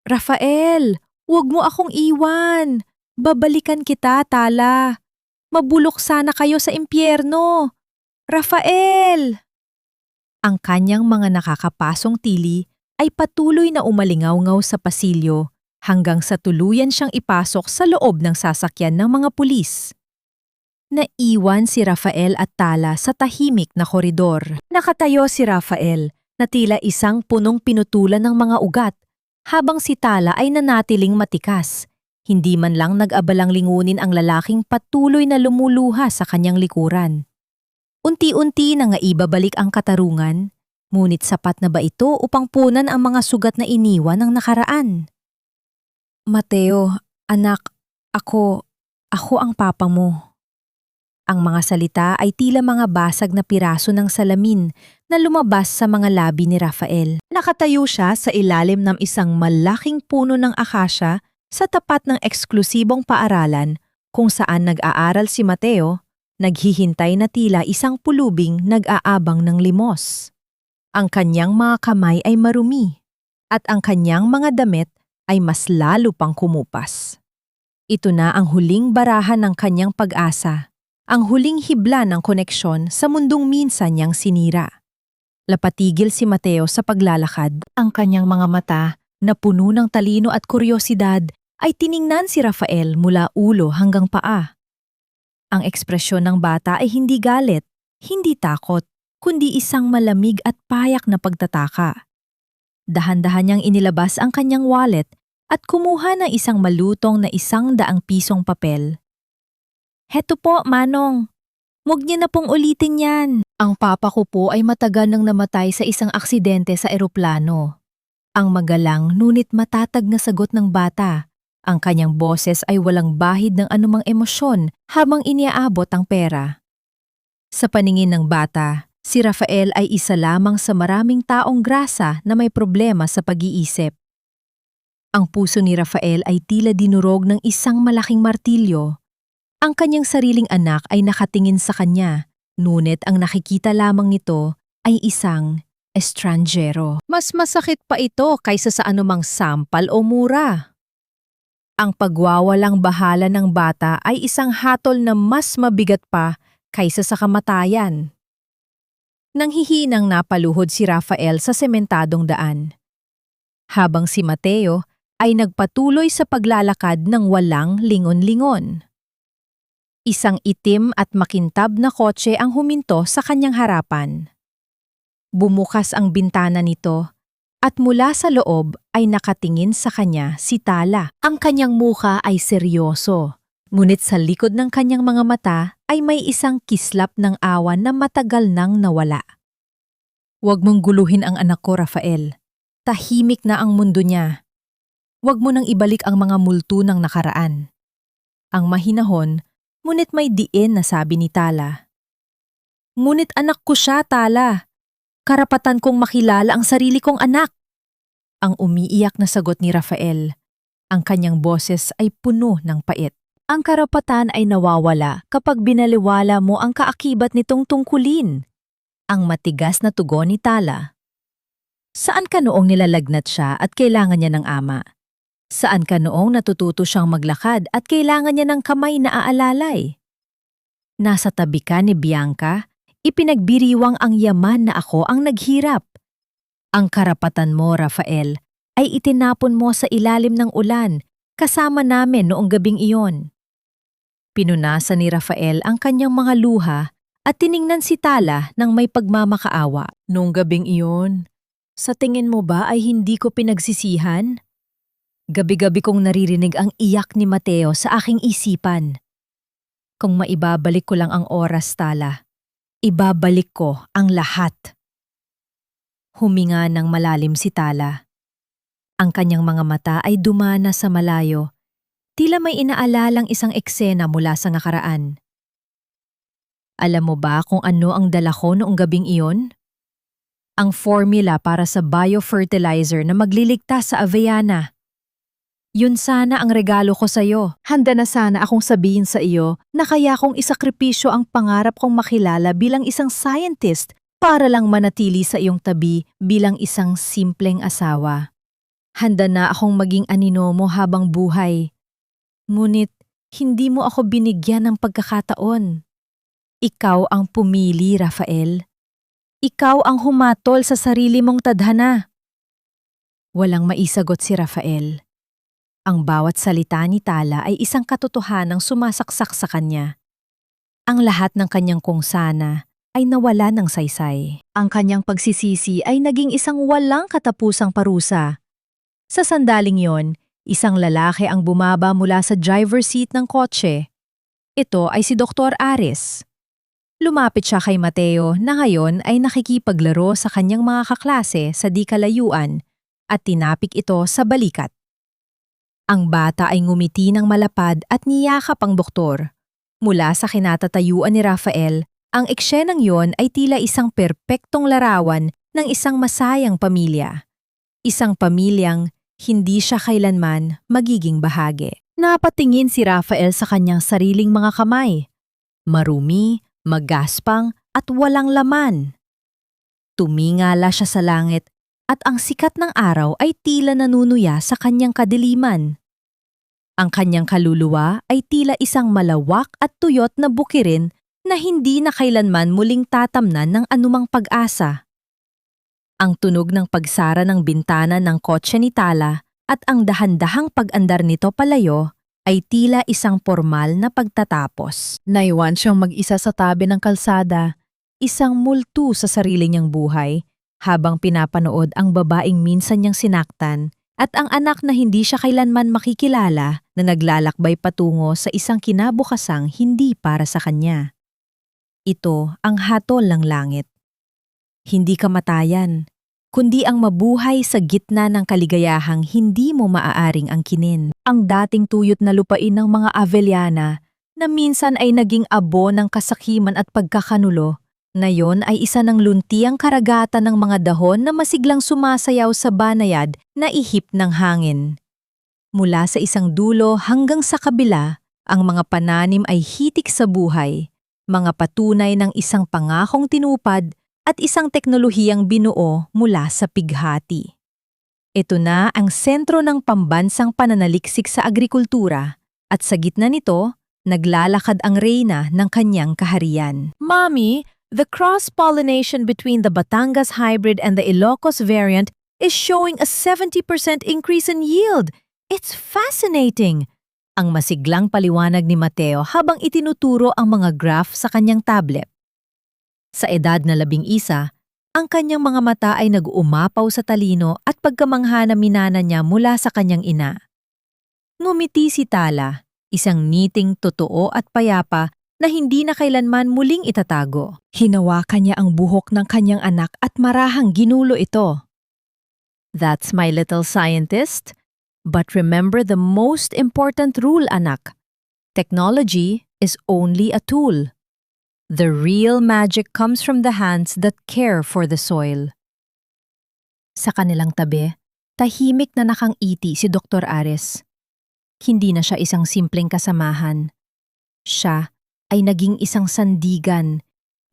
B: Rafael, huwag mo akong iwan. Babalikan kita, Tala. Mabulok sana kayo sa impyerno. Rafael! Ang kanyang mga nakakapasong tili ay patuloy na umalingaw-ngaw sa pasilyo hanggang sa tuluyan siyang ipasok sa loob ng sasakyan ng mga pulis. Naiwan si Rafael at Tala sa tahimik na koridor. Nakatayo si Rafael na tila isang punong pinutulan ng mga ugat, habang si Tala ay nanatiling matikas. Hindi man lang nag-abalang lingunin ang lalaking patuloy na lumuluha sa kanyang likuran. Unti-unti na nga ibabalik ang katarungan, ngunit sapat na ba ito upang punan ang mga sugat na iniwan ng nakaraan? Mateo, anak, ako ang papa mo. Ang mga salita ay tila mga basag na piraso ng salamin na lumabas sa mga labi ni Rafael. Nakatayo siya sa ilalim ng isang malaking puno ng akasya sa tapat ng eksklusibong paaralan kung saan nag-aaral si Mateo, naghihintay na tila isang pulubing nag-aabang ng limos. Ang kanyang mga kamay ay marumi at ang kanyang mga damit ay mas lalo pang kumupas. Ito na ang huling barahan ng kanyang pag-asa. Ang huling hibla ng koneksyon sa mundong minsan niyang sinira. Lapatigil si Mateo sa paglalakad. Ang kanyang mga mata, na puno ng talino at kuryosidad, ay tiningnan si Rafael mula ulo hanggang paa. Ang ekspresyon ng bata ay hindi galit, hindi takot, kundi isang malamig at payak na pagtataka. Dahan-dahan niyang inilabas ang kanyang wallet at kumuha ng isang malutong na 100 pisong papel. Heto po, Manong. Huwag niyo na pong ulitin yan. Ang papa ko po ay matagal nang namatay sa isang aksidente sa eroplano. Ang magalang ngunit matatag na sagot ng bata. Ang kanyang boses ay walang bahid ng anumang emosyon habang iniaabot ang pera. Sa paningin ng bata, si Rafael ay isa lamang sa maraming taong grasa na may problema sa pag-iisip.
A: Ang puso ni Rafael ay tila dinurog ng isang malaking martilyo. Ang kanyang sariling anak ay nakatingin sa kanya, ngunit ang nakikita lamang nito ay isang estranjero. Mas masakit pa ito kaysa sa anumang sampal o mura. Ang pagwawalang bahala ng bata ay isang hatol na mas mabigat pa kaysa sa kamatayan. Nanghihinang napaluhod si Rafael sa sementadong daan, habang si Mateo ay nagpatuloy sa paglalakad ng walang lingon-lingon. Isang itim at makintab na kotse ang huminto sa kanyang harapan. Bumukas ang bintana nito at mula sa loob ay nakatingin sa kanya si Tala. Ang kanyang muka ay seryoso, ngunit sa likod ng kanyang mga mata ay may isang kislap ng awan na matagal nang nawala. Huwag mong guluhin ang anak ko, Rafael. Tahimik na ang mundo niya. Huwag mo nang ibalik ang mga multo ng nakaraan. Ang mahinahon, ngunit may diin na sabi ni Tala. Ngunit anak ko siya, Tala. Karapatan kong makilala ang sarili kong anak. Ang umiiyak na sagot ni Rafael. Ang kanyang boses ay puno ng pait. Ang karapatan ay nawawala kapag binaliwala mo ang kaakibat nitong tungkulin. Ang matigas na tugon ni Tala. Saan ka noong nilalagnat siya at kailangan niya ng ama? Saan ka noong natututo siyang maglakad at kailangan niya ng kamay na aalalay? Nasa tabi ka ni Bianca, ipinagbiriwang ang yaman na ako ang naghirap. Ang karapatan mo, Rafael, ay itinapon mo sa ilalim ng ulan kasama namin noong gabing iyon. Pinunasan ni Rafael ang kanyang mga luha at tiningnan si Tala ng may pagmamakaawa. Noong gabing iyon, sa tingin mo ba ay hindi ko pinagsisihan? Gabi-gabi kong naririnig ang iyak ni Mateo sa aking isipan. Kung maibabalik ko lang ang oras, Tala, ibabalik ko ang lahat. Huminga ng malalim si Tala. Ang kanyang mga mata ay dumana sa malayo, tila may inaalalang isang eksena mula sa nakaraan. Alam mo ba kung ano ang dala ko noong gabing iyon? Ang formula para sa biofertilizer na magliligtas sa Aveana. Yun sana ang regalo ko sa iyo. Handa na sana akong sabihin sa iyo na kaya kong isakripisyo ang pangarap kong makilala bilang isang scientist para lang manatili sa iyong tabi bilang isang simpleng asawa. Handa na akong maging anino mo habang buhay. Ngunit hindi mo ako binigyan ng pagkakataon. Ikaw ang pumili, Rafael. Ikaw ang humatol sa sarili mong tadhana. Walang maisagot si Rafael. Ang bawat salita ni Tala ay isang katotohanang sumasaksak sa kanya. Ang lahat ng kanyang kung sana ay nawala ng saysay. Ang kanyang pagsisisi ay naging isang walang katapusang parusa. Sa sandaling yon, isang lalaki ang bumaba mula sa driver's seat ng kotse. Ito ay si Dr. Ares. Lumapit siya kay Mateo na ngayon ay nakikipaglaro sa kanyang mga kaklase sa di kalayuan at tinapik ito sa balikat. Ang bata ay ngumiti ng malapad at niyakap ang doktor. Mula sa kinatatayuan ni Rafael, ang eksenang yon ay tila isang perpektong larawan ng isang masayang pamilya. Isang pamilyang hindi siya kailanman magiging bahagi. Napatingin si Rafael sa kanyang sariling mga kamay. Marumi, magaspang at walang laman. Tumingala siya sa langit at ang sikat ng araw ay tila nanunuya sa kanyang kadiliman. Ang kanyang kaluluwa ay tila isang malawak at tuyot na bukirin na hindi na kailanman muling tatamnan ng anumang pag-asa. Ang tunog ng pagsara ng bintana ng kotse ni Tala at ang dahan-dahang pag-andar nito palayo ay tila isang formal na pagtatapos. Naiwan siyang mag-isa sa tabi ng kalsada, isang multo sa sarili niyang buhay, habang pinapanood ang babaeng minsan niyang sinaktan at ang anak na hindi siya kailanman makikilala na naglalakbay patungo sa isang kinabukasang hindi para sa kanya. Ito ang hatol ng langit. Hindi kamatayan, kundi ang mabuhay sa gitna ng kaligayahang hindi mo maaaring angkinin. Ang dating tuyot na lupain ng mga Avellana na minsan ay naging abo ng kasakiman at pagkakanulo, ngayon ay isa ng luntiang karagatan ng mga dahon na masiglang sumasayaw sa banayad na ihip ng hangin. Mula sa isang dulo hanggang sa kabila, ang mga pananim ay hitik sa buhay, mga patunay ng isang pangakong tinupad at isang teknolohiyang binuo mula sa pighati. Ito na ang sentro ng pambansang pananaliksik sa agrikultura at sa gitna nito, naglalakad ang reyna ng kanyang kaharian.
B: Mommy, the cross-pollination between the Batangas hybrid and the Ilocos variant is showing a 70% increase in yield. It's fascinating! Ang masiglang paliwanag ni Mateo habang itinuturo ang mga graph sa kanyang tablet. Sa edad na 11, ang kanyang mga mata ay nag-uumapaw sa talino at pagkamangha na minana niya mula sa kanyang ina. Ngumiti si Tala, isang ngiting totoo at payapa na hindi na kailanman muling itatago. Hinawakan niya ang buhok ng kanyang anak at marahang ginulo ito. That's my little scientist. But remember the most important rule, anak. Technology is only a tool. The real magic comes from the hands that care for the soil. Sa kanilang tabi, tahimik na nakangiti si Dr. Ares. Hindi na siya isang simpleng kasamahan. Siya ay naging isang sandigan,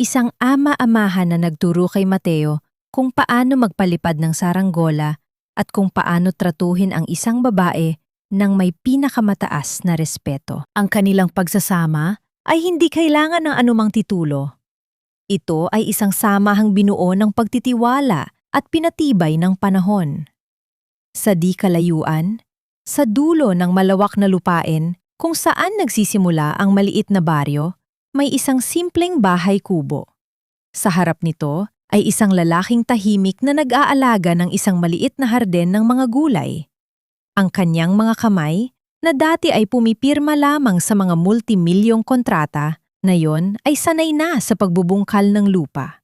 B: isang ama-amahan na nagturo kay Mateo kung paano magpalipad ng saranggola at kung paano tratuhin ang isang babae ng may pinakamataas na respeto. Ang kanilang pagsasama ay hindi kailangan ng anumang titulo. Ito ay isang samahang binuo ng pagtitiwala at pinatibay ng panahon. Sa di kalayuan, sa dulo ng malawak na lupain kung saan nagsisimula ang maliit na baryo, may isang simpleng bahay kubo. Sa harap nito ay isang lalaking tahimik na nag-aalaga ng isang maliit na harden ng mga gulay. Ang kanyang mga kamay, na dati ay pumipirma lamang sa mga multimilyong kontrata, ngayon ay sanay na sa pagbubungkal ng lupa.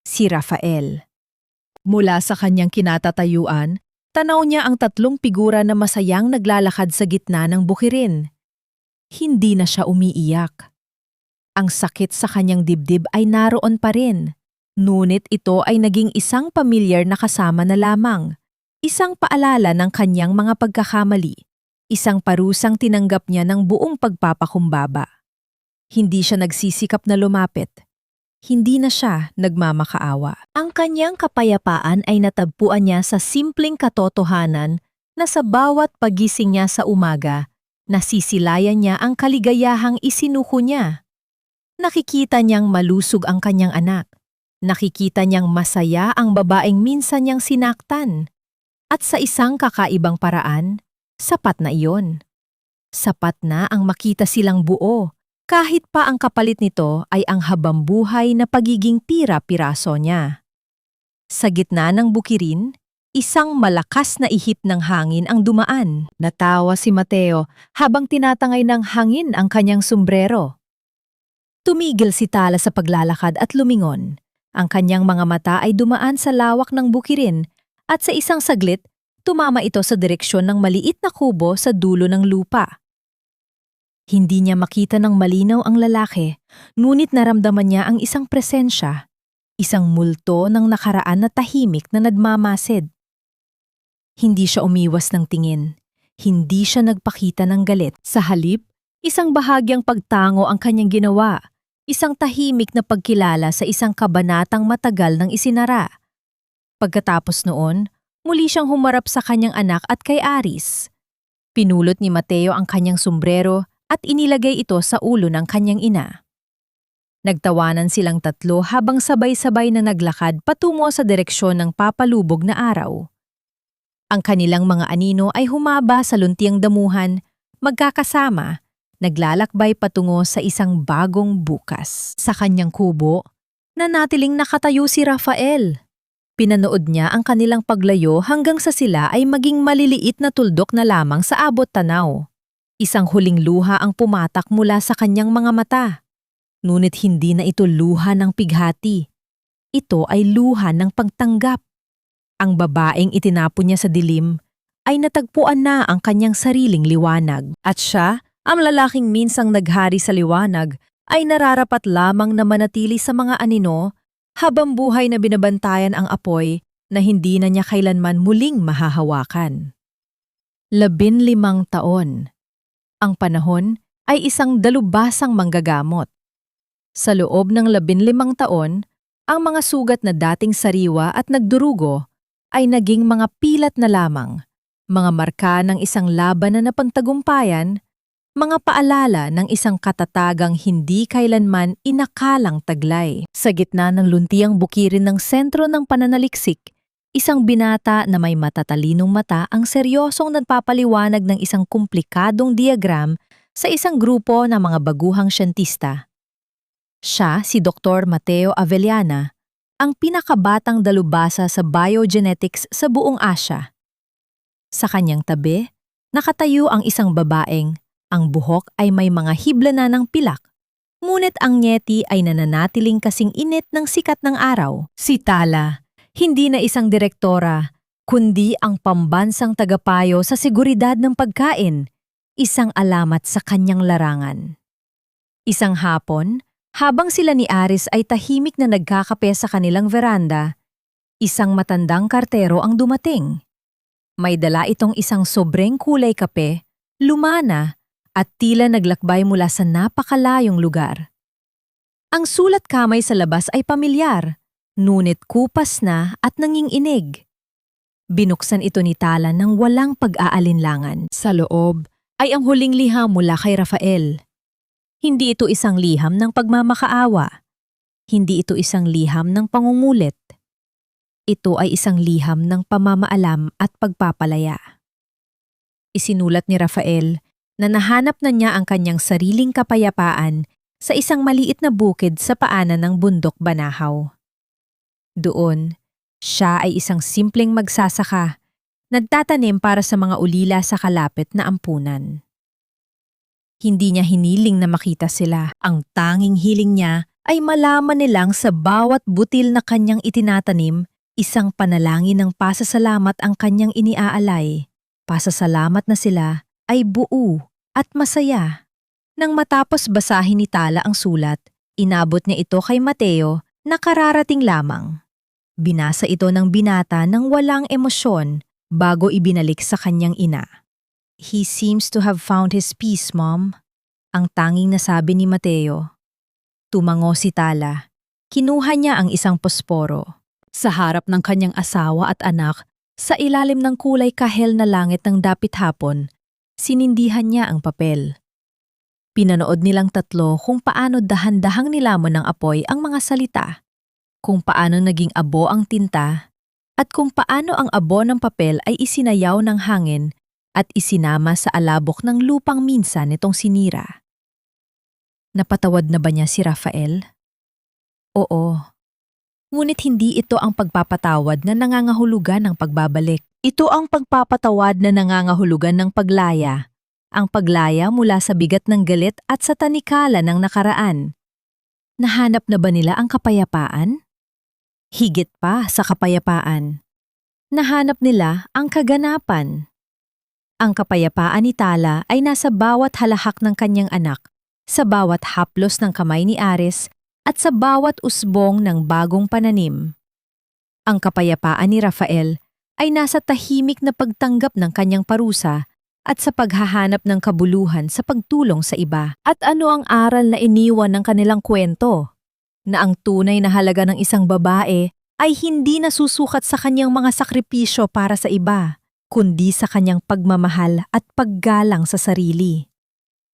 B: Si Rafael. Mula sa kanyang kinatatayuan, tanaw niya ang 3 figura na masayang naglalakad sa gitna ng bukirin. Hindi na siya umiiyak. Ang sakit sa kanyang dibdib ay naroon pa rin, ngunit ito ay naging isang pamilyar na kasama na lamang, isang paalala ng kanyang mga pagkakamali. Isang parusang tinanggap niya ng buong pagpapakumbaba. Hindi siya nagsisikap na lumapit. Hindi na siya nagmamakaawa. Ang kanyang kapayapaan ay natagpuan niya sa simpleng katotohanan na sa bawat pagising niya sa umaga, nasisilayan niya ang kaligayahang isinuko niya. Nakikita niyang malusog ang kanyang anak. Nakikita niyang masaya ang babaeng minsan niyang sinaktan. At sa isang kakaibang paraan, sapat na iyon. Sapat na ang makita silang buo, kahit pa ang kapalit nito ay ang habambuhay na pagiging pira-piraso niya. Sa gitna ng bukirin, isang malakas na ihip ng hangin ang dumaan. Natawa si Mateo habang tinatangay ng hangin ang kanyang sombrero. Tumigil si Tala sa paglalakad at lumingon. Ang kanyang mga mata ay dumaan sa lawak ng bukirin at sa isang saglit, tumama ito sa direksyon ng maliit na kubo sa dulo ng lupa. Hindi niya makita ng malinaw ang lalaki, ngunit naramdaman niya ang isang presensya, isang multo ng nakaraan na tahimik na nagmamasid. Hindi siya umiwas ng tingin, hindi siya nagpakita ng galit. Sa halip, isang bahagyang pagtango ang kanyang ginawa, isang tahimik na pagkilala sa isang kabanatang matagal ng isinara. Pagkatapos noon, muli siyang humarap sa kanyang anak at kay Aris. Pinulot ni Mateo ang kanyang sombrero at inilagay ito sa ulo ng kanyang ina. Nagtawanan silang tatlo habang sabay-sabay na naglakad patungo sa direksyon ng papalubog na araw. Ang kanilang mga anino ay humaba sa luntiang damuhan, magkakasama, naglalakbay patungo sa isang bagong bukas. Sa kanyang kubo, nanatiling nakatayo si Rafael. Pinanood niya ang kanilang paglayo hanggang sa sila ay maging maliliit na tuldok na lamang sa abot tanaw. Isang huling luha ang pumatak mula sa kanyang mga mata. Ngunit hindi na ito luha ng pighati. Ito ay luha ng pagtanggap. Ang babaeng itinapon niya sa dilim ay natagpuan na ang kanyang sariling liwanag. At siya, ang lalaking minsang naghari sa liwanag, ay nararapat lamang na manatili sa mga anino habang buhay na binabantayan ang apoy na hindi na niya kailanman muling mahahawakan. 15 taon. Ang panahon ay isang dalubhasang manggagamot. Sa loob ng 15 taon, ang mga sugat na dating sariwa at nagdurugo ay naging mga pilat na lamang, mga marka ng isang laban na napagtagumpayan, mga paalala ng isang katatagang hindi kailanman inakalang taglay. Sa gitna ng luntiang bukirin ng sentro ng pananaliksik, isang binata na may matatalinong mata ang seryosong nagpapaliwanag ng isang komplikadong diagram sa isang grupo ng mga baguhang siyentista. Siya si Dr. Mateo Avellana, ang pinakabatang dalubhasa sa biogenetics sa buong Asya. Sa kanyang tabi, nakatayo ang isang babaeng, ang buhok ay may mga hibla na ng pilak, ngunit ang ngeti ay nananatiling kasing init ng sikat ng araw. Si Tala, hindi na isang direktora, kundi ang pambansang tagapayo sa seguridad ng pagkain, isang alamat sa kanyang larangan. Isang hapon, habang sila ni Aris ay tahimik na nagkakape sa kanilang veranda, isang matandang kartero ang dumating. May dala itong isang sobreng kulay kape, lumana, at tila naglakbay mula sa napakalayong lugar. Ang sulat kamay sa labas ay pamilyar, ngunit kupas na at nanginginig. Binuksan ito ni Tala ng walang pag-aalinlangan. Sa loob ay ang huling liham mula kay Rafael. Hindi ito isang liham ng pagmamakaawa. Hindi ito isang liham ng pangungulit. Ito ay isang liham ng pamamaalam at pagpapalaya. Isinulat ni Rafael na nahanap na niya ang kanyang sariling kapayapaan sa isang maliit na bukid sa paanan ng bundok Banahaw. Doon, siya ay isang simpleng magsasaka, nagtatanim para sa mga ulila sa kalapit na ampunan. Hindi niya hiniling na makita sila. Ang tanging hiling niya ay malaman nilang sa bawat butil na kanyang itinatanim, isang panalangin ng pasasalamat ang kanyang iniaalay. Pasasalamat na sila ay buo at masaya. Nang matapos basahin ni Tala ang sulat, inabot niya ito kay Mateo na kararating lamang. Binasa ito ng binata ng walang emosyon bago ibinalik sa kanyang ina. "He seems to have found his peace, Mom," ang tanging nasabi ni Mateo. Tumango si Tala. Kinuha niya ang isang posporo. Sa harap ng kanyang asawa at anak, sa ilalim ng kulay kahel na langit ng dapit hapon, sinindihan niya ang papel. Pinanood nilang tatlo kung paano dahan-dahang nilamon ng apoy ang mga salita, kung paano naging abo ang tinta, at kung paano ang abo ng papel ay isinayaw ng hangin at isinama sa alabok ng lupang minsan nitong sinira. Napatawad na ba niya si Rafael? Oo. Ngunit hindi ito ang pagpapatawad na nangangahulugan ng pagbabalik. Ito ang pagpapatawad na nangangahulugan ng paglaya. Ang paglaya mula sa bigat ng galit at sa tanikala ng nakaraan. Nahanap na ba nila ang kapayapaan? Higit pa sa kapayapaan. Nahanap nila ang kaganapan. Ang kapayapaan ni Tala ay nasa bawat halahak ng kanyang anak, sa bawat haplos ng kamay ni Aris, at sa bawat usbong ng bagong pananim. Ang kapayapaan ni Rafael ay nasa tahimik na pagtanggap ng kanyang parusa at sa paghahanap ng kabuluhan sa pagtulong sa iba. At ano ang aral na iniwan ng kanilang kwento? Na ang tunay na halaga ng isang babae ay hindi nasusukat sa kanyang mga sakripisyo para sa iba, kundi sa kanyang pagmamahal at paggalang sa sarili.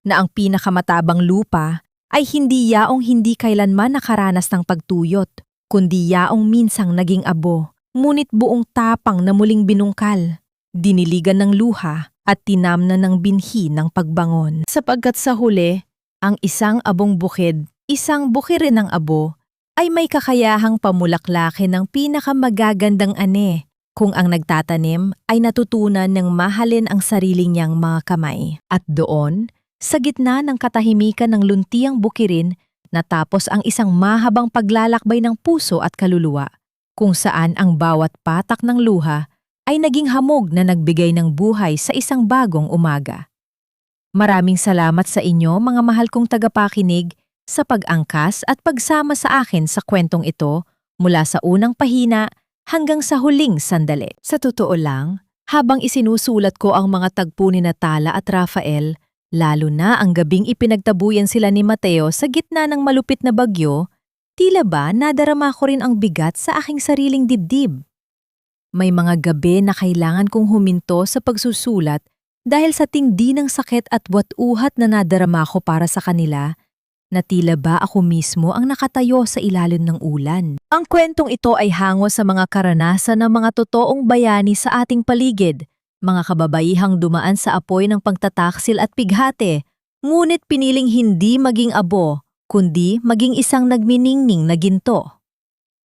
B: Na ang pinakamatabang lupa ay hindi yaong hindi kailanman nakaranas ng pagtuyot, kundi yaong minsang naging abo, ngunit buong tapang na muling binungkal, diniligan ng luha at tinamnan ng binhi ng pagbangon. Sapagkat sa huli, ang isang abong bukid, isang bukirin ng abo, ay may kakayahang pamulaklakin ng pinakamagagandang ane kung ang nagtatanim ay natutunan ng mahalin ang sarili niyang mga kamay. At doon, sa gitna ng katahimikan ng luntiang bukirin, natapos ang isang mahabang paglalakbay ng puso at kaluluwa, kung saan ang bawat patak ng luha ay naging hamog na nagbigay ng buhay sa isang bagong umaga. Maraming salamat sa inyo mga mahal kong tagapakinig sa pag-angkas at pagsama sa akin sa kwentong ito mula sa unang pahina hanggang sa huling sandali. Sa totoo lang, Habang isinusulat ko ang mga tagpo ni Natala at Rafael, lalo na ang gabing ipinagtabuyan sila ni Mateo sa gitna ng malupit na bagyo, tila ba nadarama ko rin ang bigat sa aking sariling dibdib. May mga gabi na kailangan kong huminto sa pagsusulat dahil sa tindi ng sakit at wat-uhat na nadarama ko para sa kanila, na tila ba ako mismo ang nakatayo sa ilalim ng ulan. Ang kwentong ito ay hango sa mga karanasan ng mga totoong bayani sa ating paligid, mga kababaihang dumaan sa apoy ng pagtataksil at pighati, ngunit piniling hindi maging abo, kundi maging isang nagminingning na ginto.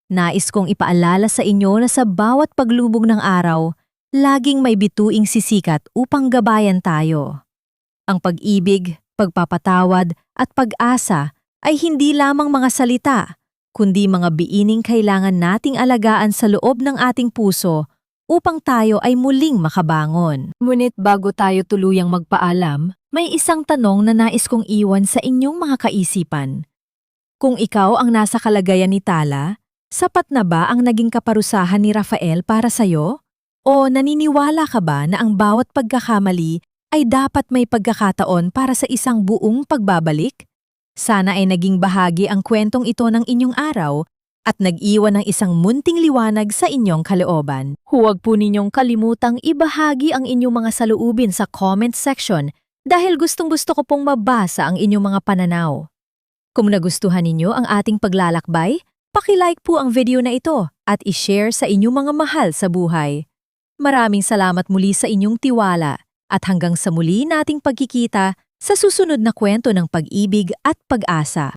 B: Nais kong ipaalala sa inyo na sa bawat paglubog ng araw, laging may bituing sisikat upang gabayan tayo. Ang pag-ibig, pagpapatawad at pag-asa ay hindi lamang mga salita, kundi mga biining kailangan nating alagaan sa loob ng ating puso upang tayo ay muling makabangon. Ngunit bago tayo tuluyang magpaalam, may isang tanong na nais kong iwan sa inyong mga kaisipan. Kung ikaw ang nasa kalagayan ni Tala, sapat na ba ang naging kaparusahan ni Rafael para sa'yo? O naniniwala ka ba na ang bawat pagkakamali ay dapat may pagkakataon para sa isang buong pagbabalik? Sana ay naging bahagi ang kwentong ito ng inyong araw at nag-iwan ng isang munting liwanag sa inyong kalooban. Huwag po ninyong kalimutang ibahagi ang inyong mga saloobin sa comment section dahil gustong-gusto ko pong mabasa ang inyong mga pananaw. Kung nagustuhan ninyo ang ating paglalakbay, paki-like po ang video na ito at i-share sa inyong mga mahal sa buhay. Maraming salamat muli sa inyong tiwala. At hanggang sa muli nating pagkikita sa susunod na kwento ng pag-ibig at pag-asa.